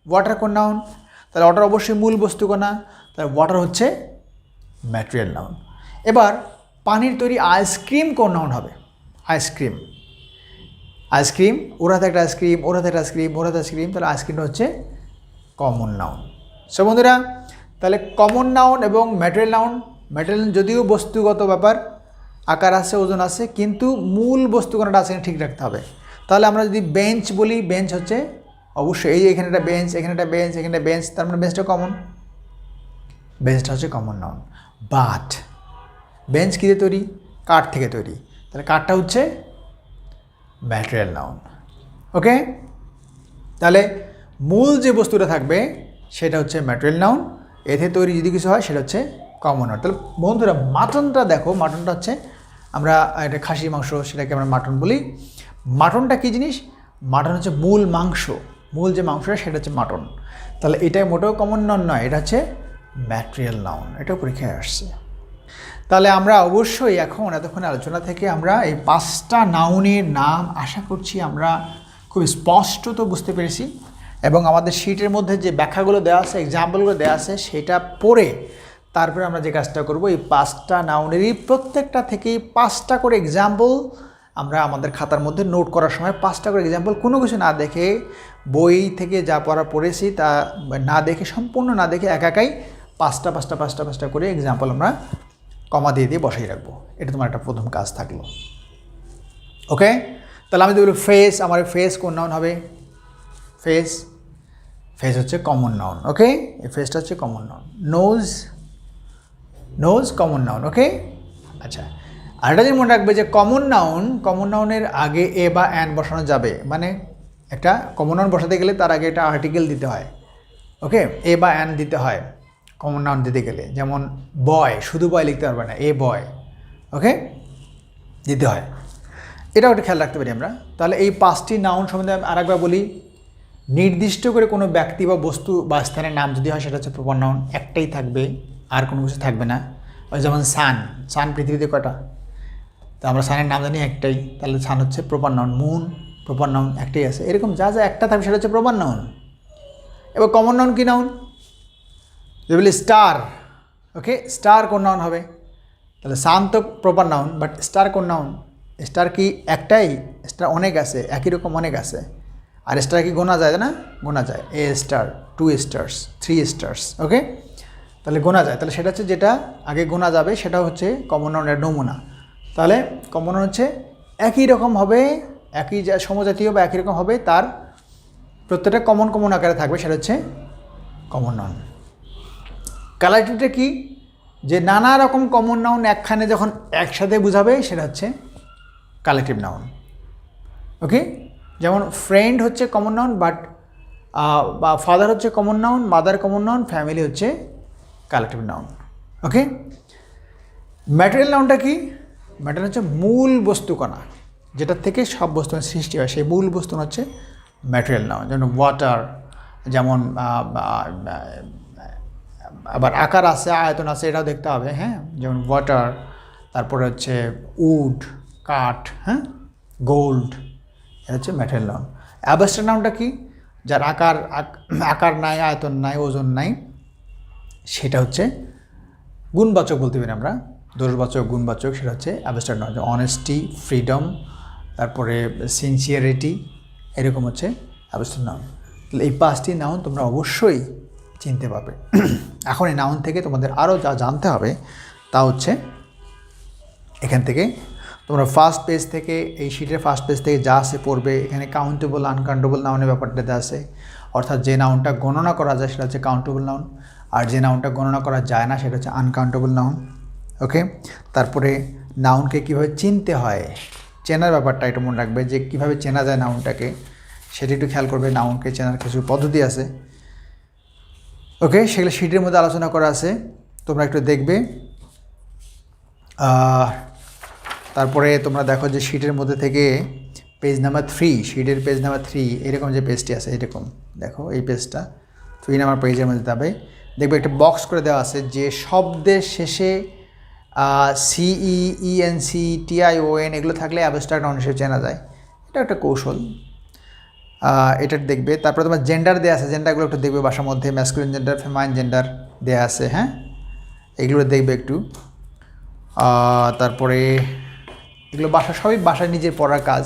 ওয়াটার কোন নাউন? তাহলে ওয়াটার অবশ্যই মূল বস্তু কণা, তাহলে ওয়াটার হচ্ছে ম্যাটেরিয়াল নাউন। এবার পানির তৈরি আইসক্রিম কোন নাউন হবে? আইসক্রিম, আইসক্রিম, ওর হাতে একটা আইসক্রিম, ওর হাতে একটা আইসক্রিম, ওর হাতে আইসক্রিম, তাহলে আইসক্রিমটা হচ্ছে কমন নাউন। সো বন্ধুরা, তাহলে কমন নাউন এবং ম্যাটেরিয়াল নাউন, ম্যাটেরিয়াল যদিও বস্তুগত ব্যাপার, আকার আছে, ওজন আছে, কিন্তু মূল বস্তু কোনটা আছে ঠিক রাখতে হবে। তাহলে আমরা যদি বেঞ্চ বলি, বেঞ্চ হচ্ছে অবশ্যই এই এখানে একটা বেঞ্চ, এখানে একটা বেঞ্চ, এখানে একটা বেঞ্চ, তার মানে বেঞ্চটা কমন, বেঞ্চটা হচ্ছে কমন নাউন। বাট বেঞ্চ কী দিয়ে তৈরি? কাঠ থেকে তৈরি, তাহলে কাঠটা হচ্ছে ম্যাটেরিয়াল নাউন। ওকে, তাহলে মূল যে বস্তুটা থাকবে সেটা হচ্ছে ম্যাটেরিয়াল নাউন, এতে তৈরি যদি কিছু হয় সেটা হচ্ছে কমন নাউন। তাহলে বন্ধুরা মাটনটা দেখো, মাটনটা হচ্ছে আমরা এটা খাসি মাংস, সেটাকে আমরা মাটন বলি। মাটনটা কী জিনিস? মাটন হচ্ছে মূল মাংস, মূল যে মাংসটা সেটা হচ্ছে মাটন। তাহলে এটা মোটেও কমন নাউন নয়, এটা হচ্ছে ম্যাটেরিয়াল নাউন, এটাও পরীক্ষায় আসছে। তাহলে আমরা অবশ্যই এখন এতক্ষণ আলোচনা থেকে আমরা এই 5টা নাউনের নাম আশা করছি আমরা খুব স্পষ্টত বুঝতে পেরেছি, এবং আমাদের শিটের মধ্যে যে ব্যাখ্যাগুলো দেওয়া আছে, এক্সাম্পলগুলো দেওয়া আছে, সেটা পড়ে তারপরে আমরা যে কাজটা করব, এই 5টা নাউনেরই প্রত্যেকটা থেকেই 5টা করে এক্সাম্পল আমরা আমাদের খাতার মধ্যে নোট করার সময় 5টা করে এক্সাম্পল, কোনো কিছু না দেখে, বই থেকে যা পড়েছি তা না দেখে, সম্পূর্ণ না দেখে একাই 5টা করে এক্সাম্পল আমরা কমা দিয়ে দিয়ে বসাই রাখবো। এটা তোমার একটা প্রথম কাজ থাকলো। ওকে, তাহলে আমি যদি বলি ফেস, আমার ফেস কোন নাউন হবে? ফেস, ফেস হচ্ছে কমন নাউন। ওকে, এই ফেসটা হচ্ছে common noun. Nose, nose common noun. Okay, আচ্ছা, আরেকটা জিনিস মনে রাখবে যে কমন নাউনের আগে এ বা অ্যান বসানো যাবে, মানে একটা কমন নাউন বসাতে গেলে তার আগে একটা আর্টিকেল দিতে হয়। ওকে, এ বা অ্যান দিতে হয় কমন নাউন দিতে গেলে। যেমন বয়, শুধু বয় লিখতে পারবে না, এ বয়, ওকে, দিতে হয়। এটাও একটা খেয়াল রাখতে পারি আমরা। তাহলে এই 5টি নাউন সম্বন্ধে আমি আরেকবার বলি। নির্দিষ্ট করে কোনো ব্যক্তি বা বস্তু বা স্থানের নাম যদি হয় সেটা হচ্ছে প্রপার নাউন, একটাই থাকবে, আর কোনো কিছু থাকবে না। ওই যেমন সান, সান পৃথিবীতে কটা? তো আমরা সানের নাম জানি একটাই, তাহলে সান হচ্ছে proper noun. Moon proper noun, একটাই আছে। এরকম যা যা একটা থাকবে সেটা হচ্ছে প্রপার নাউন। এবার কমন নাউন কি নাউন? যদি বলি স্টার, ওকে, স্টার কোন নাউন হবে? তাহলে সান তো প্রপার নাউন, বাট স্টার কোন নাউন? স্টার কি একটাই? স্টার অনেক আছে, একই রকম অনেক আছে। আর স্টার কি গোনা যায় না? গোনা যায়। এ স্টার, 2 স্টার্স, 3 স্টার্স, ওকে, তাহলে গোনা যায়। তাহলে সেটা হচ্ছে যেটা আগে গোনা যাবে সেটা হচ্ছে কমন নাউনের নমুনা। তাহলে কমন নাউন হচ্ছে একই রকম হবে, একই সমজাতীয় বা একই রকম হবে, তার প্রত্যেকটা কমন আকারে থাকবে, সেটা হচ্ছে কমন নাউন। কালেক্টিভটা কি? যে নানা রকম কমন নাউন একখানে যখন একসাথে বুঝাবে সেটা হচ্ছে কালেক্টিভ নাউন। ওকে, যেমন ফ্রেন্ড হচ্ছে কমন নাউন, বাট বা ফাদার হচ্ছে common noun, mother common noun, family হচ্ছে কালেক্টিভ নাউন। ওকে, ম্যাটেরিয়াল নাউনটা কি? ম্যাটেরিয়াল হচ্ছে মূল বস্তু কণা, যেটার থেকে সব বস্তু সৃষ্টি হয়, সেই মূল বস্তু হচ্ছে ম্যাটেরিয়াল নাউন। যেমন ওয়াটার, যেমন আবার আকার আছে, আয়তন আছে, এটাও দেখতে হবে। হ্যাঁ, যেমন ওয়াটার, তারপরে হচ্ছে উড, কাঠ, হ্যাঁ, গোল্ড, এটা হচ্ছে ম্যাটেরিয়াল নাউন। অ্যাবস্ট্রাক্ট নাউনটা কি? যার আকার নাই, আয়তন নাই, ওজন নাই, সেটা হচ্ছে গুণবাচক বলতে পারি আমরা, দোষবাচক, গুণবাচক, সেটা হচ্ছে অ্যাবস্ট্রাক্ট নাউন। অনেস্টি, ফ্রিডম, তারপরে সিনসিয়ারিটি, এরকম হচ্ছে অ্যাবস্ট্রাক্ট নাউন। তাহলে এই 5টি নাউন তোমরা অবশ্যই চিনতে পারবে। এখন এই নাউন থেকে তোমাদের আরও যা জানতে হবে তা হচ্ছে এখান থেকে তোমরা ফার্স্ট পেজ থেকে, এই শিটের ফার্স্ট পেজ থেকে যা আছে পড়বে। এখানে কাউন্টেবল, আনকাউন্টেবল নাউনের ব্যাপারটাতে আছে, অর্থাৎ যে নাউনটা গণনা করা যায় সেটা হচ্ছে কাউন্টেবল নাউন, আর যে নাউনটা গণনা করা যায় না সেটা হচ্ছে আনকাউন্টেবল নাউন। ওকে, তারপরে নাউনকে কীভাবে চিনতে হয়, চেনার ব্যাপারটা একটু মনে রাখবে, যে কীভাবে চেনা যায় নাউনটাকে, সেটা একটু খেয়াল করবে। নাউনকে চেনার কিছু পদ্ধতি আছে, ওকে, সেগুলো শিটের মধ্যে আলোচনা করা আছে, তোমরা একটু দেখবে। তারপরে তোমরা দেখো যে শিটের মধ্যে থেকে পেজ নাম্বার 3, শিটের পেজ নাম্বার 3, এরকম যে পেজটি আছে, এরকম দেখো, এই পেজটা 3 নাম্বার পেজের মধ্যে যাবে, দেখবে একটা বক্স করে দেওয়া আছে যে শব্দের শেষে CEENC TION এগুলো থাকলে অ্যাবস্ট্রাক্ট নাউন হিসেবে চেনা যায়। এটা একটা কৌশল। এটার দেখবে। তারপরে তোমার জেন্ডার দেওয়া আছে, জেন্ডারগুলো একটু দেখবে বাসার মধ্যে, ম্যাসকুলিন জেন্ডার, ফেমাইন জেন্ডার দেওয়া আছে, হ্যাঁ, এগুলো দেখবে একটু। তারপরে এগুলো সবই বাসায় নিজের পড়ার কাজ।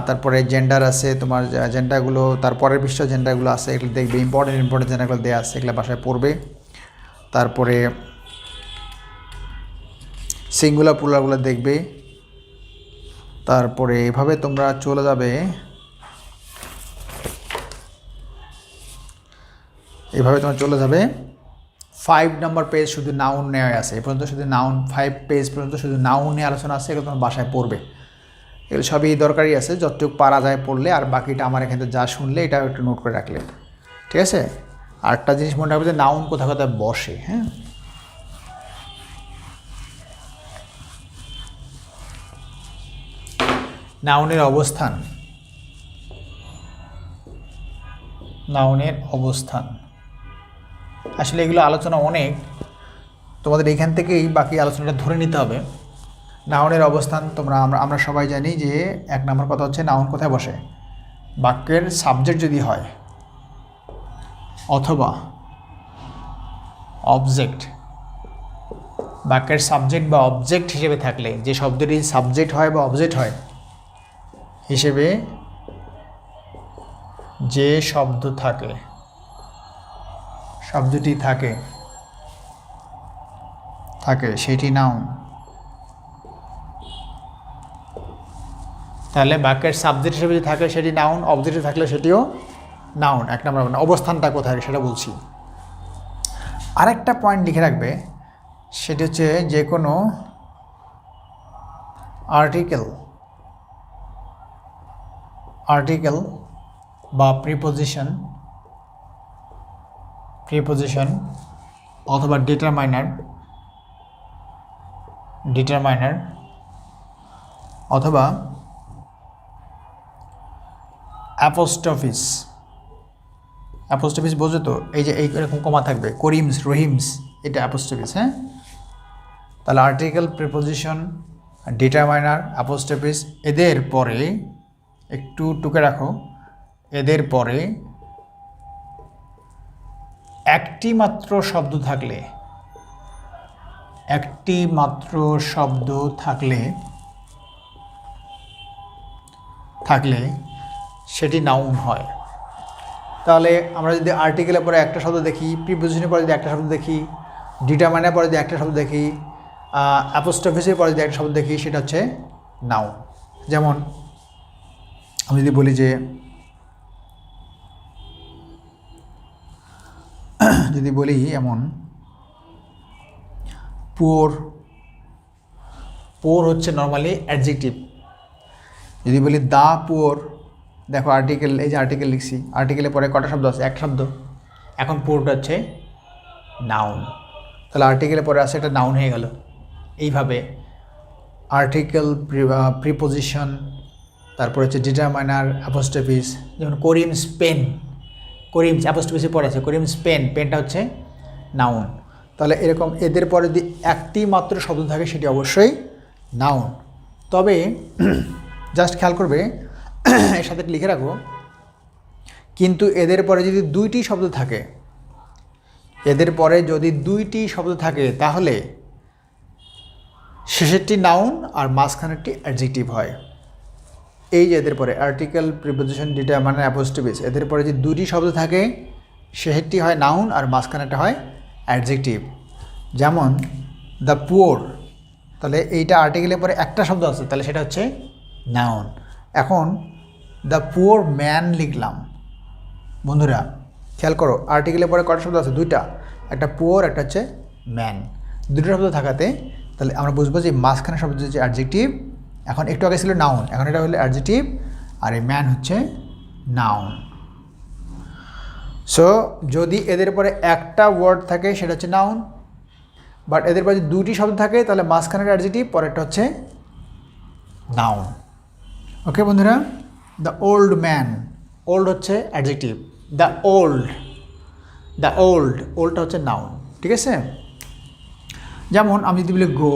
তারপরে জেন্ডার আছে তোমার, জেন্ডারগুলো তারপরের পৃষ্ঠ জেন্ডারগুলো আছে, এগুলো দেখবে, ইম্পর্টেন্ট জেন্ডারগুলো দেওয়া আছে, এগুলো বাসায় পড়বে। তারপরে সিঙ্গুলার প্লুরালগুলো দেখবে। তারপরে এভাবে তোমরা চলে যাবে, এভাবে তোমার চলে যাবে 5 নম্বর পেজ শুধু নাউন নেওয়া আছে, এ পর্যন্ত শুধু নাউন, 5 পেজ পর্যন্ত শুধু নাউন নিয়ে আলোচনা আছে, এগুলো তোমার বাসায় পড়বে। এগুলো সবই দরকারি আছে, যতটুকু পারা যায় পড়লে, আর বাকিটা আমার এখানে যা শুনলে এটাও একটু নোট করে রাখলে, ঠিক আছে। আরেকটা জিনিস মনে রাখবে যে নাউন কোথায় কোথায় বসে, হ্যাঁ। নাউনের অবস্থান, নাউনের অবস্থান আসলে এগুলো আলোচনা অনেক, তোমাদের এখান থেকেই বাকি আলোচনাটা ধরে নিতে হবে। নাউনের অবস্থান আমরা সবাই জানি যে 1 নম্বর কথা হচ্ছে নাউন কোথায় বসে, বাক্যের সাবজেক্ট যদি হয় অথবা অবজেক্ট, বাক্যের সাবজেক্ট বা অবজেক্ট হিসেবে থাকলে, যে শব্দটি সাবজেক্ট হয় বা অবজেক্ট হয় হিসেবে যে শব্দ থাকে, শব্দটি থাকে সেটি নাউন। তাহলে বাক্যের সাবজেক্ট হিসেবে যদি থাকে সেটি নাউন, অবজেক্টে থাকলে সেটিও নাউন। 1 নম্বর অবস্থানটা কোথায় সেটা বলছি। আরেকটা পয়েন্ট লিখে রাখবে, সেটি হচ্ছে যে কোনো আর্টিকেল বা প্রিপোজিশন অথবা ডিটারমাইনার অথবা অ্যাপোস্ট্রফিস বোঝো তো, এই যে এইরকম কমা থাকবে, করিমস, রহিমস, এটা অ্যাপোস্ট্রফিস, হ্যাঁ। তাহলে আর্টিকেল, প্রিপোজিশন, ডিটারমাইনার, অ্যাপোস্ট্রফিস, এদের পরে একটু টুকে রাখো, এদের পরে একটি মাত্র শব্দ থাকলে সেটি নাউন হয়। তাহলে আমরা যদি আর্টিকেলের পরে একটা শব্দ দেখি, প্রিপোজিশনের পরে যদি একটা শব্দ দেখি, ডিটারমাইনার পরে যদি একটা শব্দ দেখি, অ্যাপোস্ট্রফিসের পরে যদি একটা শব্দ দেখি, সেটা হচ্ছে নাউন। যেমন আমি যদি বলি যে, যদি বলি এমন, পোর হচ্ছে নর্মালি অ্যাডজেক্টিভ। যদি বলি দা পুওর, দেখো আর্টিকেল, এই যে আর্টিকেল লিখছি, আর্টিকেলের পরে কটা শব্দ আছে, এক শব্দ, এখন পোরটা হচ্ছে নাউন। তাহলে আর্টিকেলের পরে আছে একটা নাউন হয়ে গেল। এইভাবে আর্টিকেল, প্রিপোজিশন, তারপরে হচ্ছে ডিটারমাইনার, অ্যাপোস্ট্রফিস। যেমন করিমস পেন, করিমস অ্যাপোস্ট্রফিসের পরে আছে, করিমস পেন, পেনটা হচ্ছে নাউন। তাহলে এরকম এদের পরে যদি একটি মাত্র শব্দ থাকে সেটি অবশ্যই নাউন। তবে জাস্ট খেয়াল করবে, এর সাথে লিখে রাখো, কিন্তু এদের পরে যদি 2টি শব্দ থাকে, তাহলে শেষেরটি নাউন আর মাঝখানেরটি অ্যাডজেক্টিভ হয়। এই যে এদের পরে আর্টিকেল, প্রিপোজিশন, ডিটারমাইনার, অ্যাপোস্ট্রফিস, এদের পরে যদি 2টি শব্দ থাকে, শেষেরটি হয় নাউন আর মাঝখানেরটা হয় অ্যাডজেক্টিভ। যেমন দ্য পুওর, তাহলে এইটা আর্টিকেলের পরে একটা শব্দ আছে, তাহলে সেটা হচ্ছে নাউন। এখন দ্য পুওর ম্যান লিখলাম, বন্ধুরা খেয়াল করো, আর্টিকেলের পরে কটা শব্দ আছে, 2টা, একটা পুওর, একটা হচ্ছে ম্যান, 2টো শব্দ থাকাতে তাহলে আমরা বুঝবো যে মাঝখানে শব্দ হচ্ছে অ্যাডজেক্টিভ। এখন একটু আগে ছিল নাউন, এখন এটা হলো অ্যাডজেক্টিভ, আর এই ম্যান হচ্ছে নাউন। সো যদি এদের পরে একটা ওয়ার্ড থাকে সেটা হচ্ছে নাউন, বাট এদের পরে যদি 2টি শব্দ থাকে তাহলে মাঝখানের অ্যাডজেক্টিভ, পরেরটা হচ্ছে নাউন। ওকে বন্ধুরা, দ্য ওল্ড ম্যান, ওল্ড হচ্ছে অ্যাডজেক্টিভ, দ্য ওল্ডটা হচ্ছে নাউন, ঠিক আছে। যেমন আমি যদি বলি গো,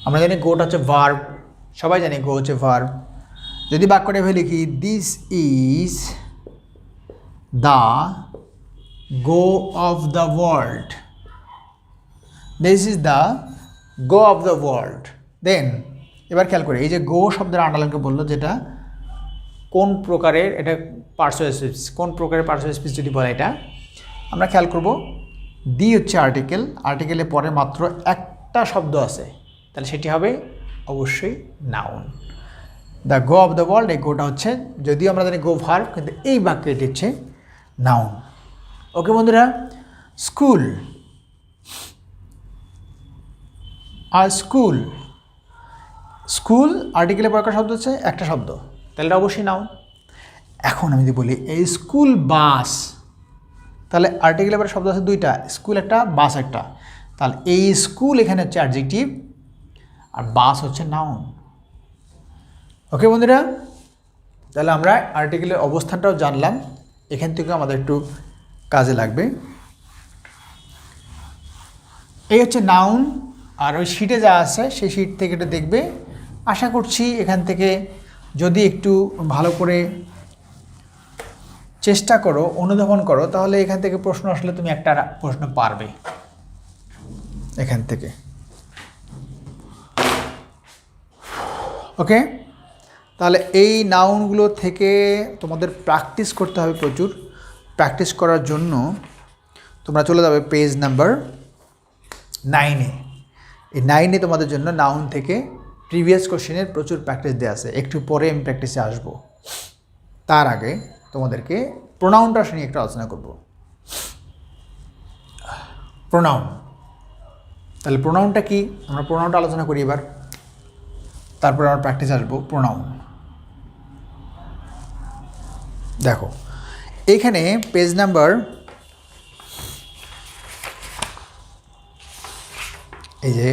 আমরা জানি গোটা হচ্ছে ভার্ব, সবাই জানি গো হচ্ছে ভার্ব। যদি বাক্যটা এভাবে লিখি, this is the go of the world, this is the go of the world, then এবার খেয়াল করি এই যে গো শব্দের আন্ডারলাইনকে বললো, যেটা কোন প্রকারের, এটা পার্সোয়েসিভ স্পিচ, কোন প্রকারের পার্সোয়েসিভ স্পিচ যদি বলে এটা আমরা খেয়াল করব। দি হচ্ছে আর্টিকেল, আর্টিকেলের পরে মাত্র একটা শব্দ আছে, তাহলে সেটি হবে অবশ্যই noun. The go of the world, এই গোটা হচ্ছে, যদিও আমরা জানি গো ভার্ব, কিন্তু এই বাক্যে এটি হচ্ছে নাউন। ওকে বন্ধুরা, স্কুল, আর স্কুল, স্কুল আর্টিকেলের পর একটা শব্দ হচ্ছে একটা শব্দ, তাহলে এটা অবশ্যই নাউন। এখন আমি যদি বলি এই স্কুল বাস, তাহলে আর্টিকেলের পরে শব্দ আছে দুইটা, স্কুল একটা, বাস একটা, তাহলে এই স্কুল এখানে হচ্ছে অ্যাডজেক্টিভ আর বাস হচ্ছে নাউন। ওকে বন্ধুরা, তাহলে আমরা আর্টিকেলের অবস্থানটাও জানলাম, এখান থেকে আমাদের একটু কাজে লাগবে। এই হচ্ছে নাউন, আর ওই শিটে যা আছে সেই শিট থেকে এটা দেখবে। আশা করছি এখান থেকে যদি একটু ভালো করে চেষ্টা করো, অনুধাবন করো, তাহলে এখান থেকে প্রশ্ন আসলে তুমি একটা প্রশ্ন পারবে এখান থেকে। ওকে, তাহলে এই নাউনগুলো থেকে তোমাদের প্র্যাকটিস করতে হবে প্রচুর। প্র্যাকটিস করার জন্য তোমরা চলে যাবে পেজ নাম্বার 9-এ। এই 9-এ তোমাদের জন্য নাউন থেকে প্রিভিয়াস কোশ্চেনের প্রচুর প্র্যাকটিস দেওয়া আছে, একটু পরে আমি প্র্যাকটিসে আসবো। তার আগে তোমাদেরকে প্রোনাউনটা নিয়ে একটু আলোচনা করব। প্রোনাউন, তাহলে প্রোনাউনটা কি, আমরা প্রোনাউনটা আলোচনা করি এবার, তারপরে আমরা প্র্যাকটিস আসবো। প্রোনাউন দেখো এইখানে পেজ নাম্বার, এই যে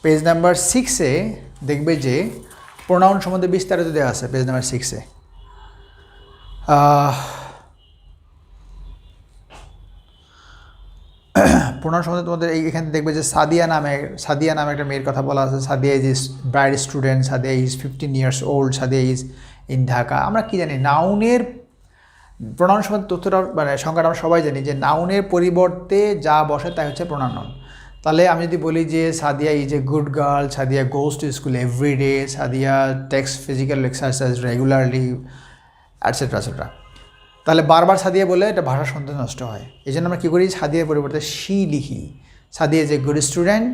পেজ নাম্বার 6-এ দেখবে যে প্রোনাউন সম্বন্ধে বিস্তারিত দেওয়া আছে। পেজ নাম্বার 6-এ প্রোনাউন সম্বন্ধে তোমাদের এখানে দেখবে যে সাদিয়া নামে একটা মেয়ের কথা বলা আছে। Sadia is bright student, Sadia is 15 years old, Sadia is in Dhaka. আমরা কি জানি, নাউনের প্রোনাউন সম্বন্ধে তথ্যটা মানে সংজ্ঞাটা আমরা সবাই জানি যে নাউনের পরিবর্তে যা বসে তাই হচ্ছে প্রোনাউন। তাহলে আমি যদি বলি যে Sadia is a good girl, Sadia goes to school every day, Sadia takes physical exercise regularly, et cetera et cetera, তাহলে বারবার সাদিয়া বলে এটা ভাষা সৌন্দর্য নষ্ট হয়। এই জন্য আমরা কী করি, সাদিয়ার পরিবর্তে শি লিখি। Sadia is a good student,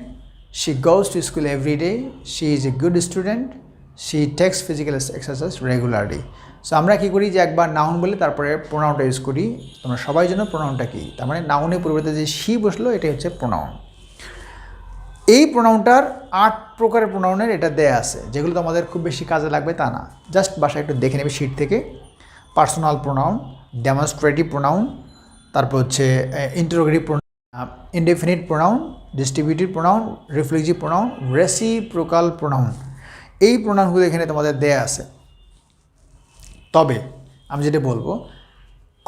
she goes to school every day, she is a good student, she text physical exercise regularly. So আমরা কী করি যে একবার নাউন বলে তারপরে প্রোনাউনটা ইউজ করি। তোমরা সবাই জন্য প্রোনাউনটা কী, তার মানে নাউনের পরিবর্তে যে শি বসলো এটাই হচ্ছে প্রোনাউন। এই প্রোনাউনটার 8 প্রকারের প্রোনাউনের এটা দেয়া আছে, যেগুলো তোমাদের খুব বেশি কাজে লাগবে তা না, জাস্ট বাসায় একটু দেখে নেবে শিট থেকে। পার্সোনাল প্রোনাউন, ডেমনস্ট্রেটিভ প্রোনাউন, তারপর হচ্ছে interrogative pronoun, indefinite pronoun, distributive pronoun, reflexive pronoun, reciprocal pronoun. এই প্রোনাউনগুলো এখানে তোমাদের দেয়া আছে। তবে আমি যেটা বলবো,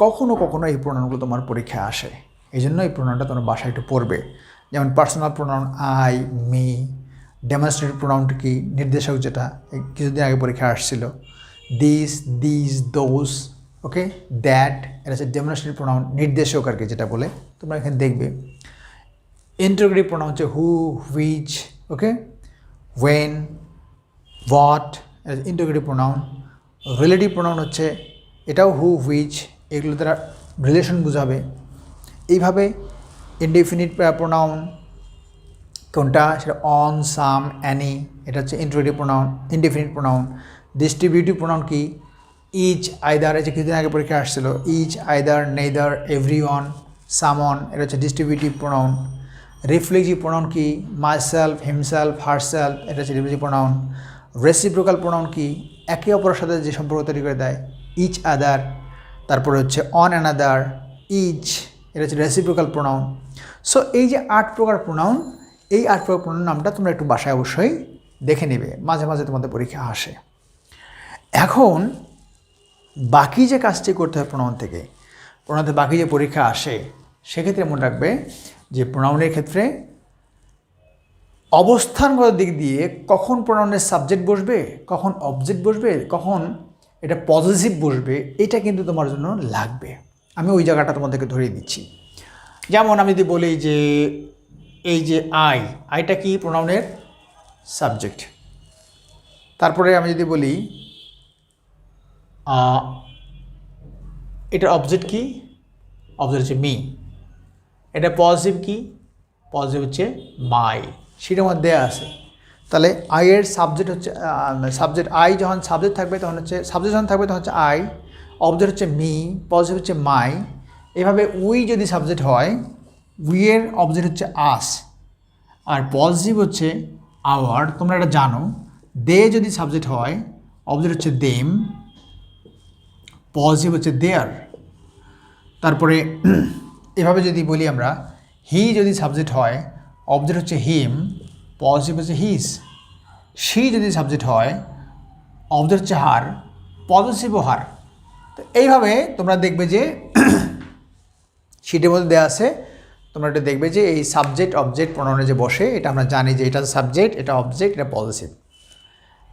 কখনো কখনো এই প্রোনাউনগুলো তোমার পরীক্ষায় আসে, এই জন্য এই প্রোনাউনটা তোমার বাসায় একটু পড়বে। যেমন personal pronoun I, me, demonstrative প্রোনাউনটা কি, নির্দেশক, যেটা কিছুদিন আগে পরীক্ষা আসছিল, this, this, those, okay, that, এটা হচ্ছে ডেমনস্ট্রেটিভ প্রোনাউন, নির্দেশক আর কি যেটা বলে, তোমরা এখানে দেখবে। ইন্টারোগেটিভ প্রোনাউন হচ্ছে হু, হুইচ, ওকে, ওয়েন, হোয়াট, এটা ইন্টারোগেটিভ প্রোনাউন। রিলেটিভ প্রোনাউন হচ্ছে এটাও হু, হুইচ, এগুলো দ্বারা রিলেশন বোঝাবে। এইভাবে ইনডেফিনিট প্রোনাউন কোনটা, সেটা অন, সাম, অ্যানি, এটা হচ্ছে interrogative pronoun, indefinite pronoun. Distributive pronoun কি, ইচ, আইদার, এই যে কিছুদিন আগে পরীক্ষা আসছিল, ইচ, আইদার, নেইদার, এভরিওয়ান, সামন, এটা হচ্ছে ডিস্ট্রিবিউটিভ প্রোনাউন। রিফ্লেক্সিভ প্রোনাউন কি, মাইসেলফ, হিমসেলফ, হারসেলফ, এটা হচ্ছে রিফ্লেক্সিভ প্রোনাউন। রেসিপ্রোকাল প্রোনাউন কি, একে অপরের সাথে যে সম্পর্ক তৈরি করে দেয়, ইচ আদার, তারপরে হচ্ছে অন অ্যানাদার, ইচ, এটা হচ্ছে রেসিপ্রোকাল প্রোনাউন। সো এই যে 8 প্রকার প্রোনাউন, এই 8 প্রকার প্রোনাউন নামটা তোমরা একটু বাসায় অবশ্যই দেখে নেবে, মাঝে মাঝে তোমাদের পরীক্ষা আসে। এখন বাকি যে কাজটি করতে হয় প্রোনাউন থেকে, প্রোনাউনতে বাকি যে পরীক্ষা আসে, সেক্ষেত্রে মনে রাখবে যে প্রোনাউনের ক্ষেত্রে অবস্থানগত দিক দিয়ে কখন প্রোনাউনের সাবজেক্ট বসবে, কখন অবজেক্ট বসবে, কখন এটা পজিটিভ বসবে, এটা কিন্তু তোমার জন্য লাগবে। আমি ওই জায়গাটা তোমাদেরকে ধরিয়ে দিচ্ছি। যেমন আমি যদি বলি যে এই যে আইটা কি প্রোনাউনের সাবজেক্ট। তারপরে আমি যদি বলি এটার অবজেক্ট কি, অবজেক্ট হচ্ছে মি। এটা পজিটিভ কি, পজিটিভ হচ্ছে মাই, সেটার মধ্যে আছে। তাহলে আইয়ের সাবজেক্ট হচ্ছে সাবজেক্ট আই, যখন সাবজেক্ট থাকবে তখন হচ্ছে সাবজেক্ট, যখন থাকবে তখন হচ্ছে আই, অবজেক্ট হচ্ছে মি, পজিটিভ হচ্ছে মাই। এভাবে উই যদি সাবজেক্ট হয়, উইয়ের অবজেক্ট হচ্ছে আস, আর পজিটিভ হচ্ছে আওয়ার, তোমরা এটা জানো। দে যদি সাবজেক্ট হয়, অবজেক্ট হচ্ছে দেম, পজিটিভ হচ্ছে দেয়ার। তারপরে এভাবে যদি বলি আমরা, হি যদি সাবজেক্ট হয়, অবজেক্ট হচ্ছে হিম, পজিটিভ হচ্ছে হিজ। শি যদি সাবজেক্ট হয়, অবজেক্ট হচ্ছে হার, পজিটিভও হার। তো এইভাবে তোমরা দেখবে যে শিটের মধ্যে দেওয়া আছে, তোমরা এটা দেখবে যে এই সাবজেক্ট অবজেক্ট প্রোনাউনে যে বসে, এটা আমরা জানি যে এটা সাবজেক্ট, এটা অবজেক্ট, এটা positive.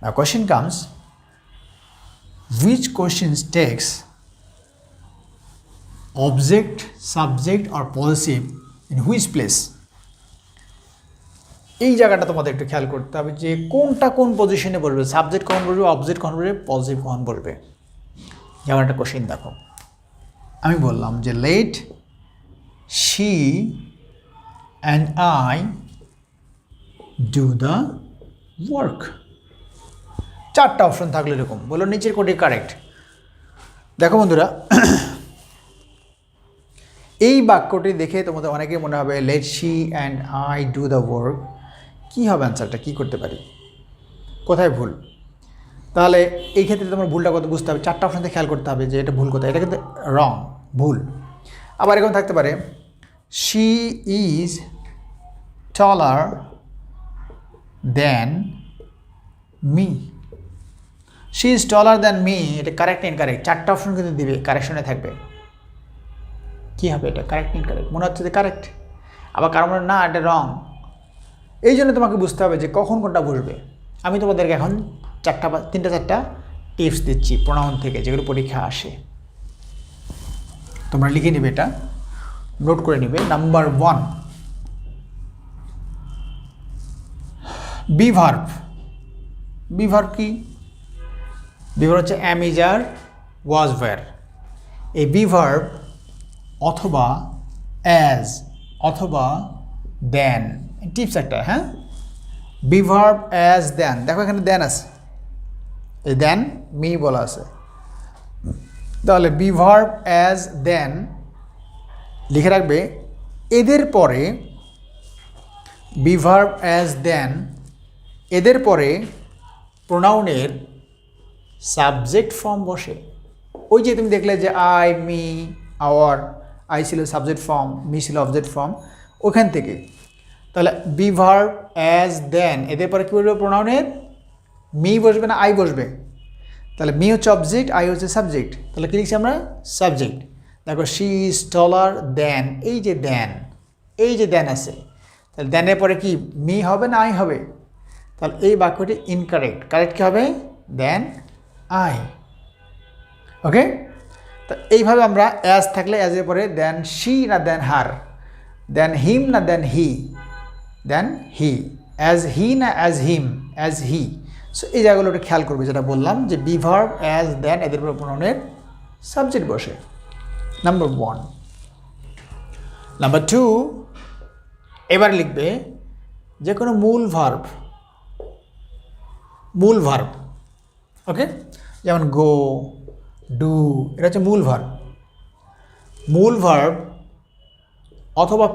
Now question comes, which questions takes object, subject or possessive in which place? এই জায়গাটা তোমাদের একটু খেয়াল করতে হবে যে কোনটা কোন পজিশনে বসবে, সাবজেক্ট কখন বসবে, অবজেক্ট কখন বসবে, পজিটিভ কখন বসবে। যেমন একটা কোশ্চেন দেখো, আমি বললাম যে let she and I do the work. চারটা অপশন থাকলে এরকম বলো, নিচের কোনটি কারেক্ট। দেখো বন্ধুরা, এই বাক্যটি দেখে তোমাদের অনেকেই মনে হবে let she and I do the work. কী হবে অ্যান্সারটা, কী করতে পারি, কোথায় ভুল? তাহলে এই ক্ষেত্রে তোমার ভুলটা কত বুঝতে হবে, চারটা অপশানতে খেয়াল করতে হবে যে এটা ভুল কোথায়, এটা কিন্তু রং, ভুল। আবার এরকম থাকতে পারে she is taller than me, she is taller than me, এটা কারেক্ট ইনকারেক্ট, চারটা অপশন কিন্তু দিবে, কারেকশনে থাকবে। কী হবে এটা, কারেক্ট ইনকারেক্ট? মনে হচ্ছে যে কারেক্ট, আবার কারণ না এটা রং। এই জন্য তোমাকে বুঝতে হবে যে কখন কোনটা বসবে। আমি তোমাদেরকে এখন তিনটা চারটা টিপস দিচ্ছি প্রোনাউন থেকে, যেগুলো পরীক্ষা আসে। তোমরা লিখে নেবে, এটা নোট করে নেবে। Number 1, be verb. Be verb কি? বি ভার্ব হচ্ছে অ্যাম, ইজ, আর, ওয়াজ, ওয়্যার। এই বি ভার্ব অথবা অ্যাজ অথবা দেন, টিপস একটা, হ্যাঁ। বি ভার্ব অ্যাজ দেন, দেখো এখানে দেন আছে, এই দেন মি বলা আছে। তাহলে বি ভার্ব অ্যাজ দেন লিখে রাখবে। এদের পরে বি ভার্ব অ্যাজ দেন, এদের পরে প্রোনাউনের সাবজেক্ট ফর্ম বসে। ওই যে তুমি দেখলে যে আই, মি, আওয়ার, আই ছিল সাবজেক্ট ফর্ম, মি ছিল অবজেক্ট ফর্ম, ওখান থেকে। তাহলে বি ভার্ব অ্যাজ দেন, এদের পরে কী বলবে, প্রোনাউনের মি বসবে না আই বসবে? তাহলে মি হচ্ছে অবজেক্ট, আই হচ্ছে সাবজেক্ট। তাহলে কী লিখছি আমরা, সাবজেক্ট। দেখো শি ইজ টলার দেন, এই যে দেন, এই যে দেন আছে, তাহলে দেনের পরে কি মি হবে না আই হবে? তাহলে এই বাক্যটি ইনকারেক্ট। কারেক্ট কী হবে, দেন আই। ওকে, তো এইভাবে আমরা অ্যাজ থাকলে অ্যাজের পরে দেন শি না দেন হার, দেন হিম না দেন হি, দেন হি, অ্যাজ হি না as him, as he. So এই জায়গাগুলো একটু খেয়াল করবে, যেটা বললাম যে বি ভার্ব অ্যাজ দেন এদের উপরে প্রোনাউনের সাবজেক্ট বসে। নাম্বার 1। নাম্বার 2, এবার লিখবে যে কোনো মূল ভার্ব, মূল ভার্ব। ওকে, যেমন গো, ডু, এটা হচ্ছে মূল ভার্ব। মূল ভার্ব অথবা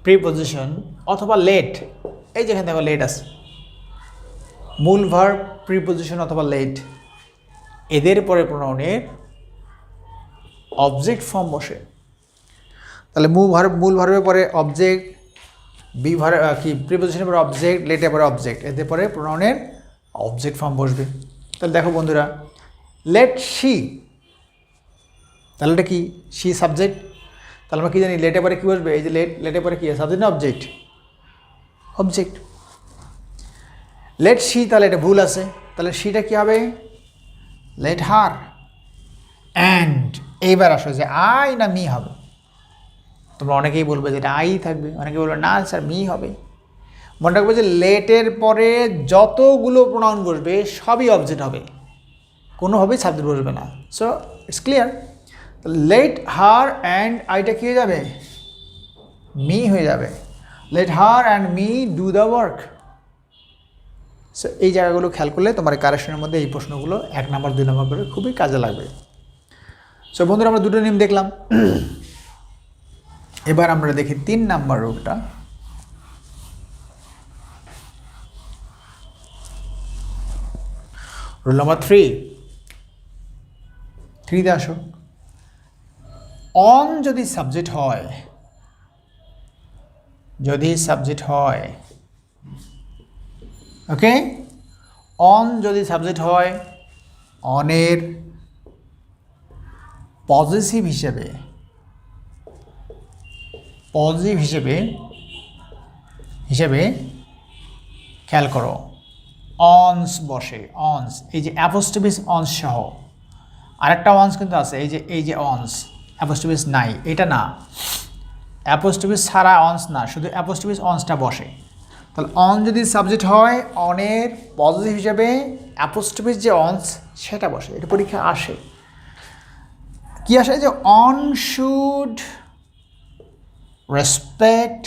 প্রিপজিশন অথবা লেট, এই যেখানে দেখো লেট আছে, মূল ভার্ব, প্রিপজিশন অথবা লেট, এদের পরে প্রোনাউনের অবজেক্ট ফর্ম বসে। তাহলে মূল ভার্বের পরে অবজেক্ট, বি ভার্ব কি প্রিপজিশনের পরে অবজেক্ট, লেটের পরে অবজেক্ট, এদের পরে প্রোনাউনের অবজেক্ট ফর্ম বসবে। তাহলে দেখো বন্ধুরা, লেট শি, তাহলে এটা কি, শি সাবজেক্ট, তাহলে আমরা কী জানি লেটের পরে কী বসবে? এই যে লেটের পরে কী আছে? সাবজেক্ট না অবজেক্ট? অবজেক্ট। লেট শি, তাহলে এটা ভুল আছে, তাহলে শিটা কী হবে? Let her. অ্যান্ড এইবার আসো যে আই না মি হবে। তোমরা অনেকেই বলবে যে এটা আই থাকবে, অনেকেই বলবে না স্যার মি হবে। মনে রাখবে যে লেটের পরে যতগুলো প্রোনাউন বসবে সবই অবজেক্ট হবে, কোনোভাবেই সাবজেক্ট বসবে না। So it's clear. Let her and আইটা কী হয়ে যাবে? মি হয়ে যাবে। Let her and me do the work. So এই জায়গাগুলো খেয়াল করলে তোমার কারেকশনের মধ্যে এই প্রশ্নগুলো 1 নম্বর 2 নম্বর করে খুবই কাজে লাগবে। সো বন্ধুরা, আমরা দুটো নিয়ম দেখলাম। এবার আমরা দেখি 3 নম্বর রুলটা। রুল নাম্বার 3তে আসো। অন যদি সাবজেক্ট হয়, ওকে, অন যদি সাবজেক্ট হয়, অনের পজিটিভ হিসেবে খেয়াল করো, অনস বসে। অনস, এই যে অ্যাপোস্ট্রোফিস অনস সহ আরেকটা অনস কিন্তু আছে, এই যে অনস, অ্যাপোস্ট্রোফিস নাই, এটা না, অ্যাপোস্ট্রোফিস ছাড়া অনস না, শুধু অ্যাপোস্ট্রোফিস অনসটা বসে। তাহলে অন যদি সাবজেক্ট হয়, অনের পজিটিভ হিসেবে অ্যাপোস্ট্রোফিস যে অনস সেটা বসে। এটা পরীক্ষা আসে, কি আসে? যে one should respect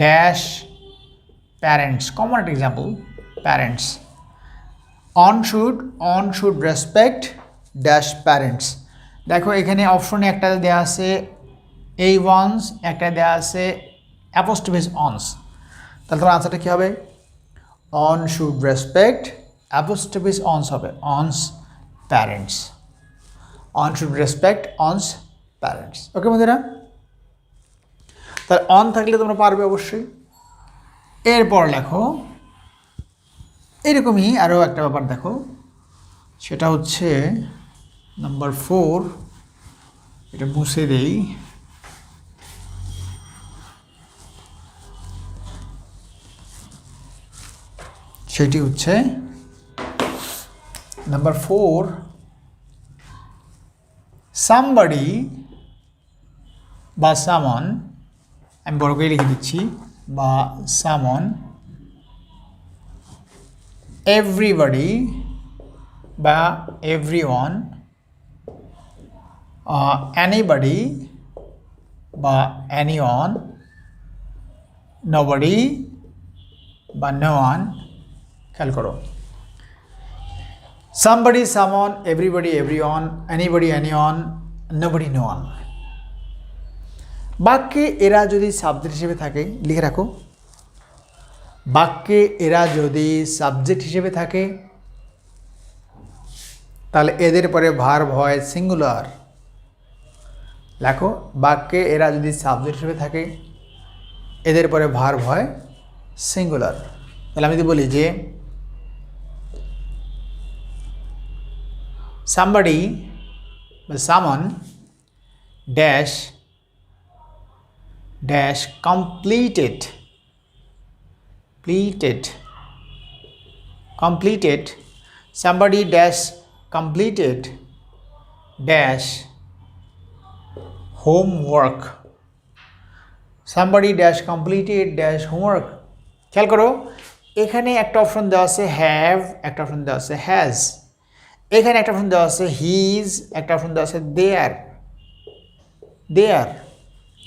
dash parents. Common একটা example, parents. One should respect dash parents. দেখো এখানে অপশনে একটা দেওয়া আছে এই ওয়ান্স, একটা দেওয়া আছে অ্যাপোস্ট্রোফিস অনস। তাহলে তোমার আনসারটা কী হবে? One should respect apostrophe s one's হবে, one's parents. One should respect one's parents. Okay বন্ধুরা, তাহলে অন থাকলে তোমরা পারবে অবশ্যই। এরপর লেখো এরকমই আরও একটা ব্যাপার দেখো, সেটা হচ্ছে নাম্বার 4, এটা মুছে দেই। সেটি হচ্ছে নাম্বার 4, সামবডি বা সামন, আমি বড় করে লিখে দিচ্ছি, বা সামন, এভরিবডি বা এভরিওয়ান, অ্যানিবডি বা অ্যানিওয়ান, নোবডি বা নো ওয়ান। খেয়াল করো, somebody, someone, everybody, everyone, anybody, anyone, nobody, no one. বাক্যে এরা যদি সাবজেক্ট হিসেবে থাকে, লিখে রাখো, বাক্যে এরা যদি সাবজেক্ট হিসেবে থাকে তাহলে এদের পরে ভার্ব হয় সিঙ্গুলার। লেখো, বাক্যে এরা যদি সাবজেক্ট হিসেবে থাকে এদের পরে ভার্ব হয় সিঙ্গুলার। তাহলে আমি যদি বলি যে somebody বা someone dash completed somebody dash completed dash homework, somebody dash completed dash homework। খেয়াল করো, এখানে একটা অপশন দেওয়া আছে হ্যাভ, একটা অপশন দেওয়া আছে হ্যাজ, এখানে একটা অপশন দেওয়া আছে হিজ, একটা অপশন দেওয়া আছে দেয়ার,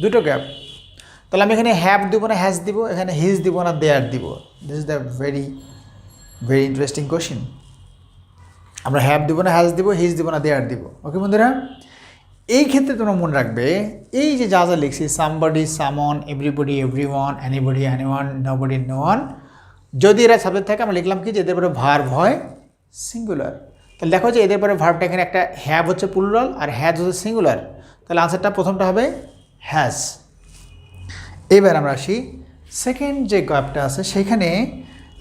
দুটো গ্যাপ। তাহলে আমি এখানে হ্যাভ দিব না হ্যাজ দিব, এখানে হিজ দিব না দেয়ার দিব। This is the very interesting question. আমরা হ্যাভ দিব না হ্যাজ দিব, হিজ দিব না দেয়ার দিব। ওকে বন্ধুরা, এই ক্ষেত্রে তোমরা মনে রাখবে এই যে যা যা লিখছি, somebody, someone, everybody, everyone, anybody, anyone, nobody, no one, যদি এরা সাবজেক্ট থাকে আমরা লিখলাম কি যে এদের পরে ভার্ব হয় সিঙ্গুলার। তাহলে দেখো যে এদের পরে ভার্বটা এখানে একটা হ্যাভ হচ্ছে প্লুরাল আর হ্যাজ হচ্ছে সিঙ্গুলার, তাহলে আনসারটা প্রথমটা হবে হ্যাজ। এবার আমরা আসি সেকেন্ড যে গ্যাপটা আছে, সেখানে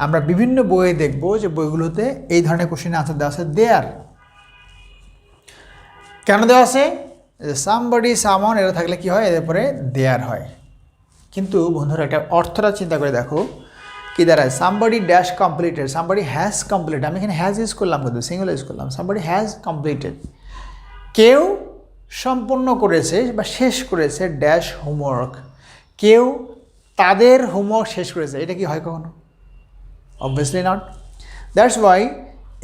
আমরা বিভিন্ন বইয়ে দেখব যে বইগুলোতে এই ধরনের কোশ্চেনের আনসার দেওয়া আছে দেয়ার। কেন দেওয়া আছে? সামবডি সামন এরা থাকলে কি হয়, এদের পরে দেয়ার হয়। কিন্তু বন্ধুরা একটা অর্থটা চিন্তা করে দেখো কি দাঁড়ায়, somebody dash completed, somebody has completed, আমি এখানে হ্যাজ ইউজ করলাম কিন্তু সিঙ্গুলার ইউজ করলাম, সামবডি হ্যাজ কমপ্লিটেড, কেউ সম্পূর্ণ করেছে বা শেষ করেছে ড্যাশ হোমওয়ার্ক, কেউ তাদের হোমওয়ার্ক শেষ করেছে, এটা কি হয় কখনো? Obviously not. দ্যাটস ওয়াই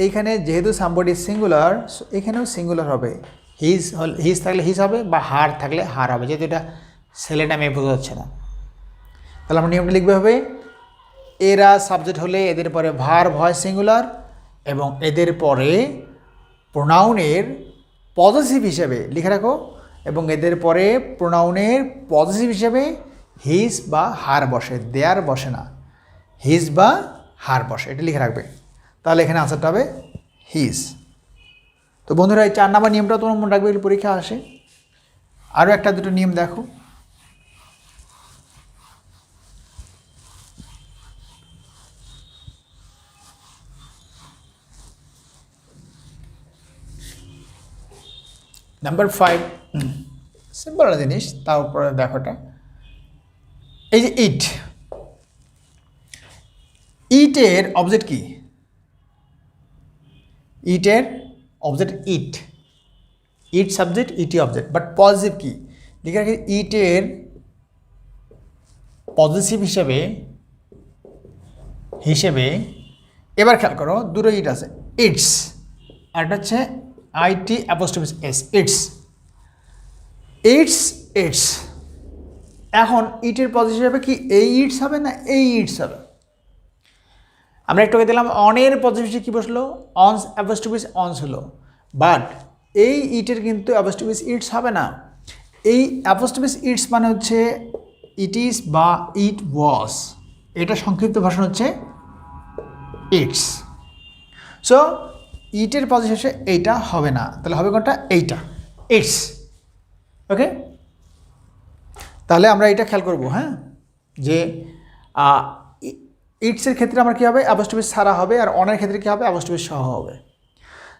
এইখানে যেহেতু সামবডি সিঙ্গুলার, এখানেও সিঙ্গুলার হবে, হিজ থাকলে হিজ হবে বা হার থাকলে হার হবে, যেহেতু এটা ছেলেটা মেয়ে বোঝা যাচ্ছে না। তাহলে আমরা নিয়মটা লিখবে হবে, এরা সাবজেক্ট হলে এদের পরে ভার্ব হয় সিঙ্গুলার এবং এদের পরে প্রোনাউনের পজিটিভ হিসেবে লিখে রাখো, এবং এদের পরে প্রোনাউনের পজিটিভ হিসেবে হিজ বা হার বসে, দেয়ার বসে না, হিজ বা হার বসে, এটা লিখে রাখবে। তাহলে এখানে আনসারটা হবে হিজ। তো বন্ধুরা এই 4 নম্বর নিয়মটা তোমার মনে রাখবে, এগুলো পরীক্ষা আসে। আরও একটা দুটো নিয়ম দেখো। নাম্বার 5, সিম্পল একটা জিনিস, তার উপরে দেখোটা, এই যে ইট, ইটের অবজেক্ট কি? ইটের অবজেক্ট ইট, ইট সাবজেক্ট, ইটি অবজেক্ট, বাট পজিটিভ কি লিখে রাখি, ইটের পজিটিভ হিসেবে এবার খেয়াল করো, দুটো ইট আছে, ইটস আর একটা হচ্ছে IT apostrophe S, it's, it's it's. এখন ইটের পজিটিভ হিসেবে কি এই ইটস হবে না এই ইটস হবে? আমরা একটু দিলাম অনের পজিটিভ কী বসলো, অনস অ্যাপোস্ট্রফিস অনস হলো, বাট এই ইটের কিন্তু অ্যাপোস্ট্রফিস ইটস হবে না, এই অ্যাপোস্ট্রফিস ইটস মানে হচ্ছে ইট ইজ বা ইট ওয়াজ, এটা সংক্ষিপ্ত ভাষণ হচ্ছে ইটস। সো ইটের পজিটিভ হিসেবে এইটা হবে না, তাহলে হবে কোনটা? এইটা, ইটস। ওকে, তাহলে আমরা এটা খেয়াল করব, হ্যাঁ, যে ইটসের ক্ষেত্রে আমার কী হবে, অ্যাপোস্ট্রফিস ছাড়া হবে, আর অনের ক্ষেত্রে কী হবে, অ্যাপোস্ট্রফিস সহ হবে।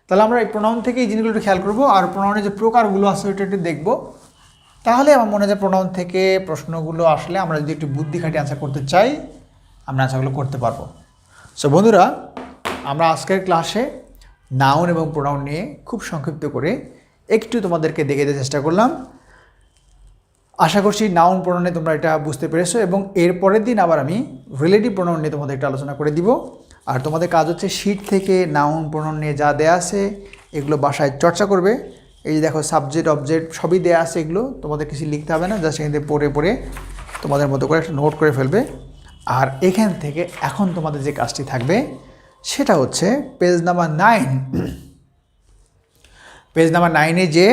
তাহলে আমরা এই প্রোনাউন থেকে এই জিনিসগুলো একটু খেয়াল করবো, আর প্রোনাউনের যে প্রকারগুলো আছে ওইটা একটু দেখবো। তাহলে আমার মনে হয় প্রোনাউন থেকে প্রশ্নগুলো আসলে আমরা যদি একটু বুদ্ধি খাটিয়ে আনসার করতে চাই, আমরা আনসারগুলো করতে পারবো। সো বন্ধুরা, আমরা আজকের ক্লাসে নাউন এবং প্রোনাউন নিয়ে খুব সংক্ষিপ্ত করে একটু তোমাদেরকে দেখে দিতে চেষ্টা করলাম। আশা করছি নাউন প্রোনাউনে তোমরা এটা বুঝতে পেরেছো, এবং এর পরের দিন আবার আমি রিলেটিভ প্রোনাউন নিয়ে তোমাদের একটা আলোচনা করে দিব। আর তোমাদের কাজ হচ্ছে শীট থেকে নাউন প্রোনাউন নিয়ে যা দেয়া আছে এগুলো বাসায় চর্চা করবে। এই যে দেখো সাবজেক্ট অবজেক্ট সবই দেয়া আছে, এগুলো তোমাদের কিছু লিখতে হবে না, জাস্ট এখান থেকে পড়ে পড়ে তোমাদের মতো করে একটা নোট করে ফেলবে। আর এখান থেকে এখন তোমাদের যে কাজটি থাকবে সেটা হচ্ছে পেজ নাম্বার 9, পেজ নাম্বার 9-এ যে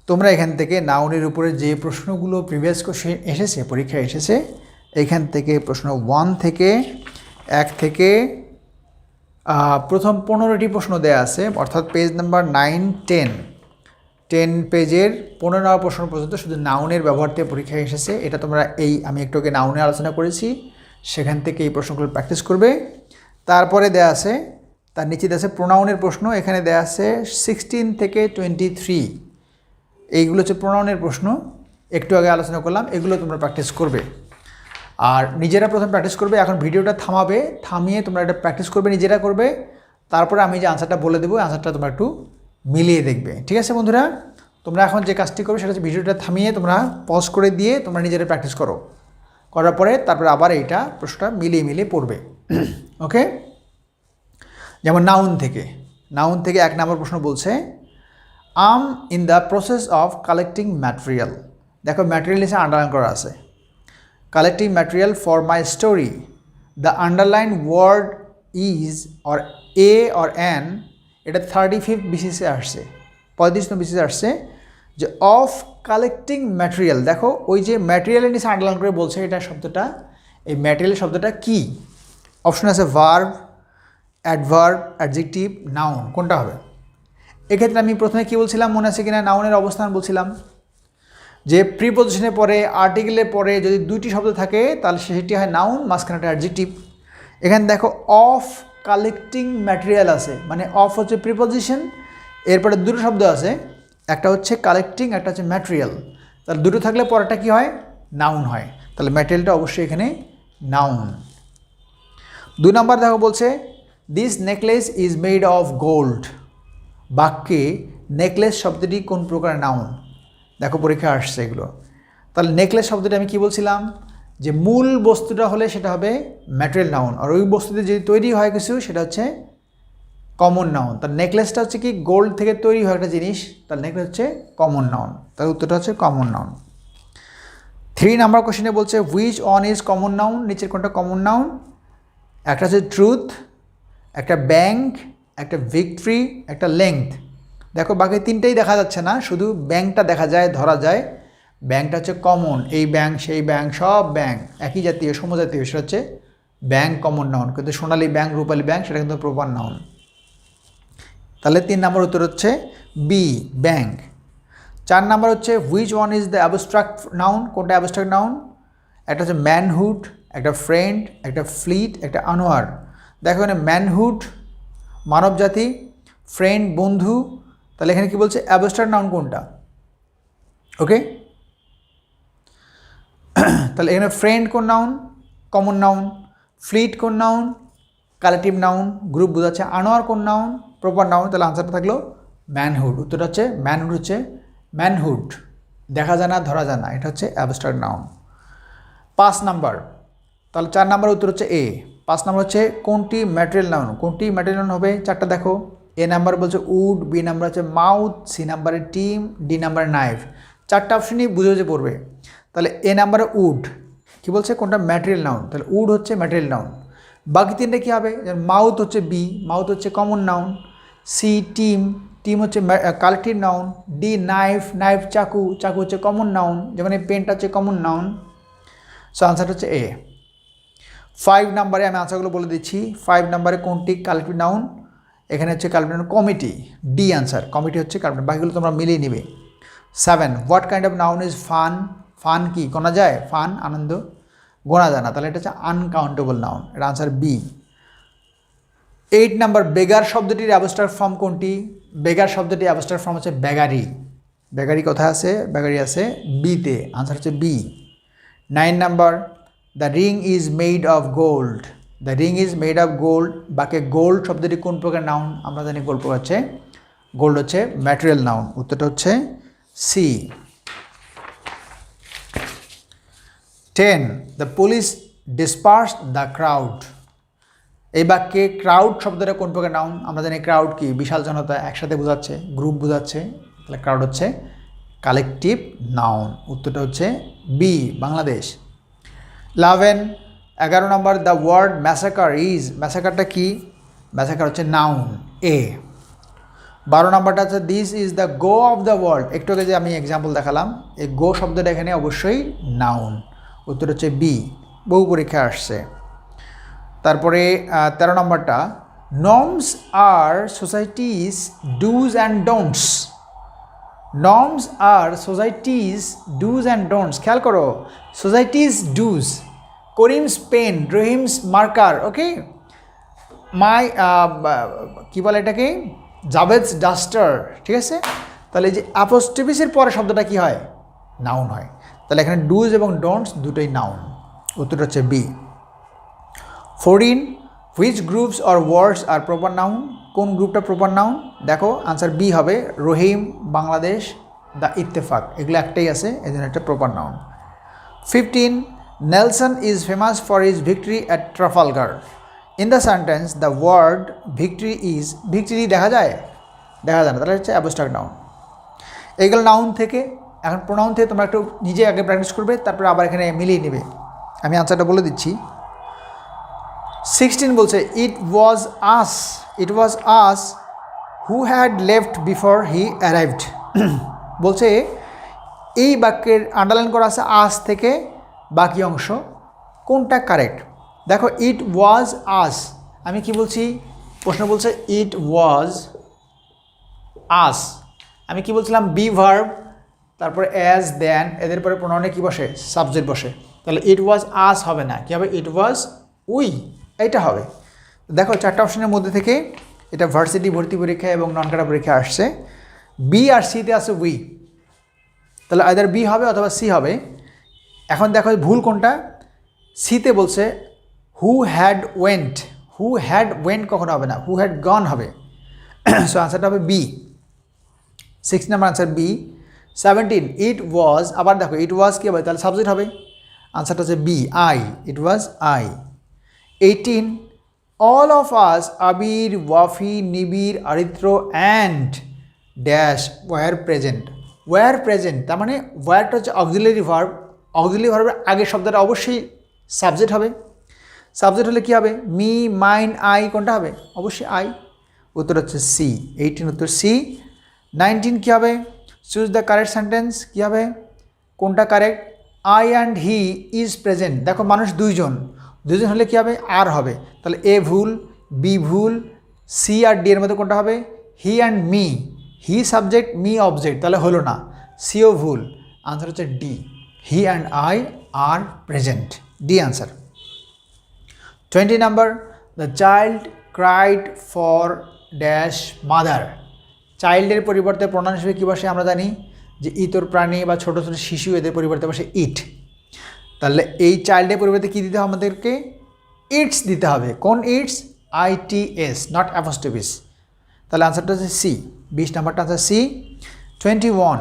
তোমরা এখান থেকে নাউনের উপরে যে প্রশ্নগুলো প্রিভিয়াস কোশ্চেন এসেছে, পরীক্ষায় এসেছে, এখান থেকে প্রশ্ন 1 থেকে 1 থেকে প্রথম 15টি প্রশ্ন দেয়া আছে, অর্থাৎ পেজ নাম্বার 9, 10 পেজের 15 নম্বর প্রশ্ন পর্যন্ত শুধু নাউনের ব্যবহারতে পরীক্ষায় এসেছে। এটা তোমরা এই আমি একটু আগে নাউনে আলোচনা করেছি, সেখান থেকে এই প্রশ্নগুলো প্র্যাকটিস করবে। তারপরে দেয়া আছে, তার নিচে দেয়া আছে প্রোনাউনের প্রশ্ন, এখানে দেয়া আছে 16 থেকে 23, এইগুলো হচ্ছে প্রোনাউনের প্রশ্ন, একটু আগে আলোচনা করলাম, এগুলো তোমরা প্র্যাকটিস করবে। আর নিজেরা প্রথম প্র্যাকটিস করবে, এখন ভিডিওটা থামাবে, থামিয়ে তোমরা এটা প্র্যাকটিস করবে, নিজেরা করবে, তারপরে আমি যে আনসারটা বলে দেবো আনসারটা তোমরা একটু মিলিয়ে দেখবে। ঠিক আছে বন্ধুরা, তোমরা এখন যে কাজটি করবে সেটা হচ্ছে ভিডিওটা থামিয়ে তোমরা পজ করে দিয়ে তোমরা নিজেরা প্র্যাকটিস করো, করার পরে তারপরে আবার এইটা প্রশ্নটা মিলিয়ে পড়বে। ওকে, যেমন নাউন থেকে 1 নম্বর প্রশ্ন বলছে, am in the process of collecting material. দেখো ম্যাটেরিয়াল হিসেবে আন্ডারলাইন করা আছে, collecting material for my story, the underline word is or a or an, এটা 35 বিসিসে আসছে, 35 বিসিসে আসছে, যে অফ কালেক্টিং ম্যাটেরিয়াল। দেখো ওই যে ম্যাটেরিয়ালের নিচে আন্ডারলাইন করে বলছে এটা শব্দটা, এই ম্যাটেরিয়াল শব্দটা কি? অপশন আছে ভার্ব, অ্যাডভার্ব, অ্যাডজেক্টিভ, নাউন, কোনটা হবে? এক্ষেত্রে আমি প্রথমে কী বলছিলাম মনে আছে কিনা, নাউনের অবস্থান বলছিলাম যে প্রিপোজিশনের পরে আর্টিকেলের পরে যদি 2টি শব্দ থাকে তাহলে সেটি হয় নাউন, মাঝখানে একটা অ্যাডজেক্টিভ। এখানে দেখো অফ কালেক্টিং ম্যাটেরিয়াল আছে, মানে অফ হচ্ছে প্রিপোজিশন, এরপরে 2টো শব্দ আছে, একটা হচ্ছে কালেক্টিং, একটা হচ্ছে ম্যাটেরিয়াল। তাহলে দুটো থাকলে পরেরটা কী হয়? নাউন হয়। তাহলে ম্যাটেরিয়ালটা অবশ্যই এখানে নাউন। 2 নম্বর দেখো বলছে this necklace is made of gold. বাক্যে নেকলেস শব্দটি কোন প্রকার নাউন? দেখো পরীক্ষা আসছে এগুলো। তাহলে নেকলেস শব্দটি আমি কি বলছিলাম যে মূল বস্তুটা হলে সেটা হবে ম্যাটেরিয়াল নাউন, আর ওই বস্তুতে যদি তৈরি হয় কিছু সেটা হচ্ছে কমন নাউন। তার নেকলেসটা হচ্ছে কি গোল্ড থেকে তৈরি হয় একটা জিনিস, তার নেকলেস হচ্ছে কমন নাউন। তার উত্তরটা হচ্ছে কমন নাউন। 3 নাম্বার কোশ্চেনে বলছে which on is common noun, নিচের কোনটা কমন নাউন? একটা হচ্ছে ট্রুথ, একটা ব্যাংক, একটা ভিক্টরি, একটা লেংথ। দেখো বাকি তিনটেই দেখা যাচ্ছে না, শুধু ব্যাংকটা দেখা যায়, ধরা যায়। ব্যাংকটা হচ্ছে কমন, এই ব্যাংক সেই ব্যাংক সব ব্যাংক একই জাতীয় সমজাতীয়, সেটা হচ্ছে ব্যাংক কমন নাউন। কিন্তু সোনালী ব্যাংক, রূপালী ব্যাংক সেটা কিন্তু প্রপার নাউন। তাহলে 3 নম্বর উত্তর হচ্ছে বি, ব্যাংক। 4 নম্বর হচ্ছে which one is the abstract noun, কোনটা অ্যাবস্ট্রাক্ট নাউন? একটা হচ্ছে ম্যানহুড, একটা ফ্রেন্ড, একটা ফ্লিট, একটা আনোয়ার। দেখো এখানে ম্যানহুড মানব জাতি, ফ্রেন্ড বন্ধু, তাহলে এখানে কি বলছে অ্যাবস্ট্রাক্ট নাউন কোনটা? ওকে, তাহলে এখানে ফ্রেন্ড কোন নাউন? Common noun. ফ্লিট কোন নাউন? কালেক্টিভ নাউন, গ্রুপ বোঝাচ্ছে। আনোয়ার কোন নাউন? Proper noun. তাহলে আনসারটা থাকলো ম্যানহুড। উত্তরটা হচ্ছে ম্যানহুড, হচ্ছে ম্যানহুড, দেখা যায় না, ধরা যায় না, এটা হচ্ছে অ্যাবস্ট্রাক্ট নাউন। 5 নাম্বার, তাহলে 4 নাম্বার উত্তর হচ্ছে এ। 5 নাম্বার হচ্ছে কোনটি ম্যাটেরিয়াল নাউন, কোনটি ম্যাটেরিয়াল নাউন হবে? 4টা দেখো। এ নাম্বার বলছে উড, বি নাম্বার হচ্ছে মাউথ, সি নাম্বারে টিম, ডি নাম্বারে নাইফ। 4টা অপশনই বুঝে বুঝে পড়বে। তাহলে এ নাম্বারে উড কি বলছে, কোনটা ম্যাটেরিয়াল নাউন? তাহলে উড হচ্ছে ম্যাটেরিয়াল নাউন। বাকি তিনটে কী হবে? মাউথ হচ্ছে বি, মাউথ হচ্ছে common noun. C team, team হচ্ছে collective noun. D knife, knife চাকু, চাকু হচ্ছে কমন নাউন, যেমন এই পেনটা হচ্ছে কমন নাউন। সো আনসারটা হচ্ছে এ। 5 নাম্বারে আমি আনসারগুলো বলে দিচ্ছি। 5 নাম্বারে কোনটি কালেক্টিভ নাউন? এখানে হচ্ছে collective noun committee, D answer, committee হচ্ছে কালেক্টিভ। বাকিগুলো তোমরা মিলিয়ে নিবে। 7 what kind of noun is fun, fun কি গোনা যায়? ফান আনন্দ, গোনা যায় না, তাহলে এটা হচ্ছে আনকাউন্টেবল নাউন, এটা আনসার বি। 8 নাম্বার বেগার শব্দটির অ্যাবস্ট্রাক্ট ফর্ম কোনটি? বেগার শব্দটির অ্যাবস্ট্রাক্ট ফর্ম হচ্ছে বেগারি। বেগারি কোথায় আছে? বেগারি আছে বিতে, আনসার হচ্ছে B. 9 number the ring is made of gold, the ring is made of gold. বাকি গোল্ড শব্দটি কোন প্রকার নাউন? আমরা জানি গোল্ড প্রকার হচ্ছে, গোল্ড হচ্ছে ম্যাটেরিয়াল নাউন। উত্তরটা হচ্ছে C. 10 the police dispersed the crowd. এই বাক্যে ক্রাউড শব্দটা কোন প্রকার নাউন? আমরা জানি ক্রাউড কি বিশাল জনতা, একসাথে বোঝাচ্ছে, গ্রুপ বোঝাচ্ছে, তাহলে ক্রাউড হচ্ছে কালেকটিভ নাউন। উত্তরটা হচ্ছে বি, বাংলাদেশ। 11 নম্বর দ্য ওয়ার্ড ম্যাসাকার ইজ, ম্যাসাকারটা কি? ম্যাসাকার হচ্ছে নাউন, এ। 12 নম্বরটা হচ্ছে this is the go of the world. একটু আগে যে আমি এক্সাম্পল দেখালাম, এই গো শব্দটা এখানে অবশ্যই নাউন। উত্তর হচ্ছে বি, বহু পরীক্ষা আসছে। তারপরে 13 নম্বরটা norms are society's do's and don'ts. Norms are society's do's and don'ts, খেয়াল করো, society's do's, Karim's pen, Rahim's marker, okay, my কী বলে এটাকে, জাভেদস ডাস্টার, ঠিক আছে। তাহলে এই যে অ্যাপোস্ট্রফিসের পরে শব্দটা কি হয়? নাউন হয়। তাহলে এখানে ডুজ এবং ডোন্টস দুটোই নাউন। উত্তরটা হচ্ছে B. 14 which groups or words are proper noun, কোন গ্রুপটা প্রপার নাউন? দেখো আনসার বি হবে, রহিম, বাংলাদেশ, দ্য ইত্তেফাক, এগুলো একটাই আছে, এই জন্য একটা proper noun. 15 Nelson is famous for his victory at Trafalgar. In the sentence the word victory is, victory দেখা যায়? দেখা যায় না, তাহলে হচ্ছে অ্যাবস্ট্রাক্ট নাউন। এইগুলো নাউন থেকে। এখন প্রোনাউন থেকে তোমরা একটু নিজে আগে প্র্যাকটিস করবে, তারপরে আবার এখানে মিলিয়ে নেবে। আমি আনসারটা বলে দিচ্ছি। 16 বলছে it was us who had left before he arrived. বলছে এই বাক্যের আন্ডারলাইন করা আছে আস থেকে বাকি অংশ, কোনটা কারেক্ট? দেখো ইট ওয়াজ আস, আমি কি বলছি? প্রশ্ন বলছে ইট ওয়াজ আস, আমি কি বলছিলাম? বি ভার্ব, তারপরে অ্যাজ, দেন, এদের পরে প্রোনাউনে কি বসে? সাবজেক্ট বসে। তাহলে ইট ওয়াজ আস হবে না, কি হবে? ইট ওয়াজ উই, এইটা হবে। দেখো 4টা অপশনের মধ্যে থেকে এটা ভার্সিটি ভর্তি পরীক্ষা এবং নন কাটা পরীক্ষা আসছে। বি আর সিতে আছে উই, তাহলে আইদার বি হবে অথবা সি হবে। এখন দেখো ভুল কোনটা, সিতে বলছে who had went, who had went কখনো হবে না, হু হ্যাড গন হবে। সো আনসারটা হবে বি, 6 নাম্বার আনসার বি। 17 ইট ওয়াজ, আবার দেখো ইট ওয়াজ কী হবে, তাহলে সাবজেক্ট হবে, আনসারটা হচ্ছে B I, it was I. 18 all of us Abir Wafi Nibir Aritra and dash were present, were present তার মানে ওয়ারটা হচ্ছে অক্সিলারি ভার্ব, অক্সিলারি ভার্বের আগের শব্দটা অবশ্যই সাবজেক্ট হবে, সাবজেক্ট হলে কী হবে, মি মাইন আই কোনটা হবে, অবশ্যই আই, উত্তর হচ্ছে সি, 18 উত্তর সি। 19 কী হবে, চুজ দ্য কারেক্ট সেন্টেন্স, কী হবে, কোনটা correct, I and he is present, দেখো মানুষ দুইজন, দুইজন হলে কী হবে, আর হবে, তাহলে এ ভুল, বি ভুল, সি আর ডি এর মধ্যে কোনটা হবে, he and me, he subject me object, তাহলে হলো না, সিও ভুল, আনসার হচ্ছে D, he and I are present, D answer. 20 number the child cried for dash mother, চাইল্ডের পরিবর্তে প্রনাউন হিসেবে কী বসে আমরা জানি যে ইতর প্রাণী বা ছোটো ছোটো শিশু, এদের পরিবর্তে বসে ইট, তাহলে এই চাইল্ডের পরিবর্তে কী দিতে হবে আমাদেরকে, ইটস দিতে হবে, কোন ইটস, ITS নট অ্যাপোস্ট্রফিস, তাহলে আনসারটা হচ্ছে সি, 20 নাম্বারটা answer C. 21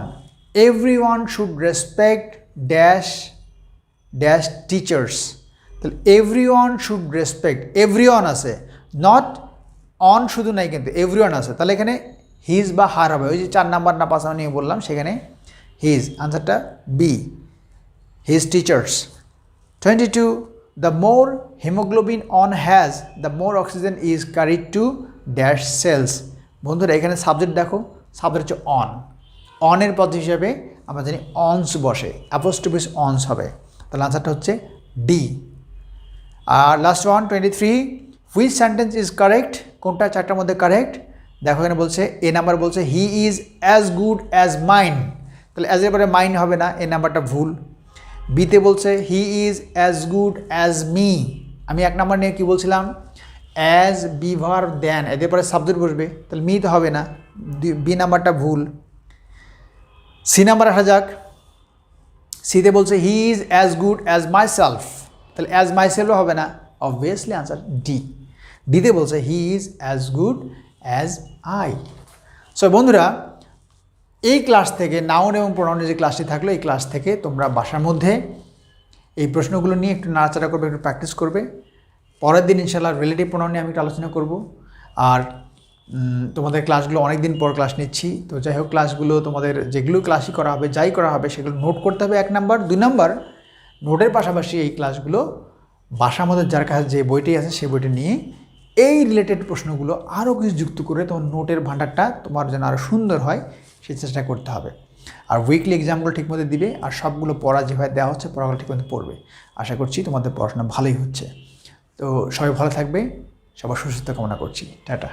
everyone should respect dash dash teachers, তাহলে এভরিওয়ান শুড রেসপেক্ট, এভরিওয়ান আছে, নট অন শুধু নাই কিন্তু এভরিওয়ান আছে, তাহলে এখানে হিজ বা হার হবে, ওই যে 4 নাম্বার না 5 নাম্বার নিয়ে বললাম সেখানে হিজ, আনসারটা B, his teachers. 22 the more haemoglobin one has the more oxygen is carried to dash cells, বন্ধুরা এখানে সাবজেক্ট দেখো, সাবজেক্ট হচ্ছে অন, অনের পদ হিসেবে আমরা জানি অনস বসে, অ্যাপোস্ট্রফিস অনস হবে, তাহলে আনসারটা হচ্ছে ডি। আর last one 23 which sentence is correct, কোনটা 4টার মধ্যে কারেক্ট, দেখো এখানে বলছে এ নাম্বার বলছে he is as good as mine, তাহলে অ্যাজ এর পরে মাইন হবে না, এ নাম্বারটা ভুল। বিতে বলছে he is as good as me, আমি 1 নাম্বার নিয়ে কী বলছিলাম, অ্যাজ বিভার দেন, এদের পরে সাবজেক্ট বসবে, তাহলে মি তো হবে না, বি নাম্বারটা ভুল। সি নাম্বার আসা যাক, সিতে বলছে he is as good as my self, তাহলে অ্যাজ মাই সেলফও হবে না, অবভিয়াসলি আনসার ডি। ডিতে বলছে he is as good as I. So বন্ধুরা এই ক্লাস থেকে নাউন এবং প্রোনাউনের যে ক্লাসটি থাকলো, এই ক্লাস থেকে তোমরা বাসার মধ্যে এই প্রশ্নগুলো নিয়ে একটু নাড়াচাড়া করবে, একটু প্র্যাকটিস করবে। পরের দিন ইনশাআল্লাহ রিলেটিভ প্রোনাউন নিয়ে আমি একটু আলোচনা করব। আর তোমাদের ক্লাসগুলো অনেক দিন পর ক্লাস নিচ্ছি, তো যাই হোক ক্লাসগুলো তোমাদের যেগুলো ক্লাসই করা হবে, যাই করা হবে সেগুলো নোট করতে হবে 1 নাম্বার। 2 নাম্বার নোটের পাশাপাশি এই ক্লাসগুলো বাসার মধ্যে যার কাছে যে বইটি আছে সেই বইটি নিয়ে এই রিলেটেড প্রশ্নগুলো আরও কিছু যুক্ত করে তোমার নোটের ভাণ্ডারটা তোমার যেন আরও সুন্দর হয় সেই চেষ্টা করতে হবে। আর উইকলি এক্সামগুলো ঠিকমতো দিবে, আর সবগুলো পড়া যেভাবে দেওয়া হচ্ছে পড়াগুলো ঠিকমতো পড়বে। আশা করছি তোমাদের পড়াশোনা ভালোই হচ্ছে। তো সবাই ভালো থাকবে, সবার সুস্থতা কামনা করছি। টাটা।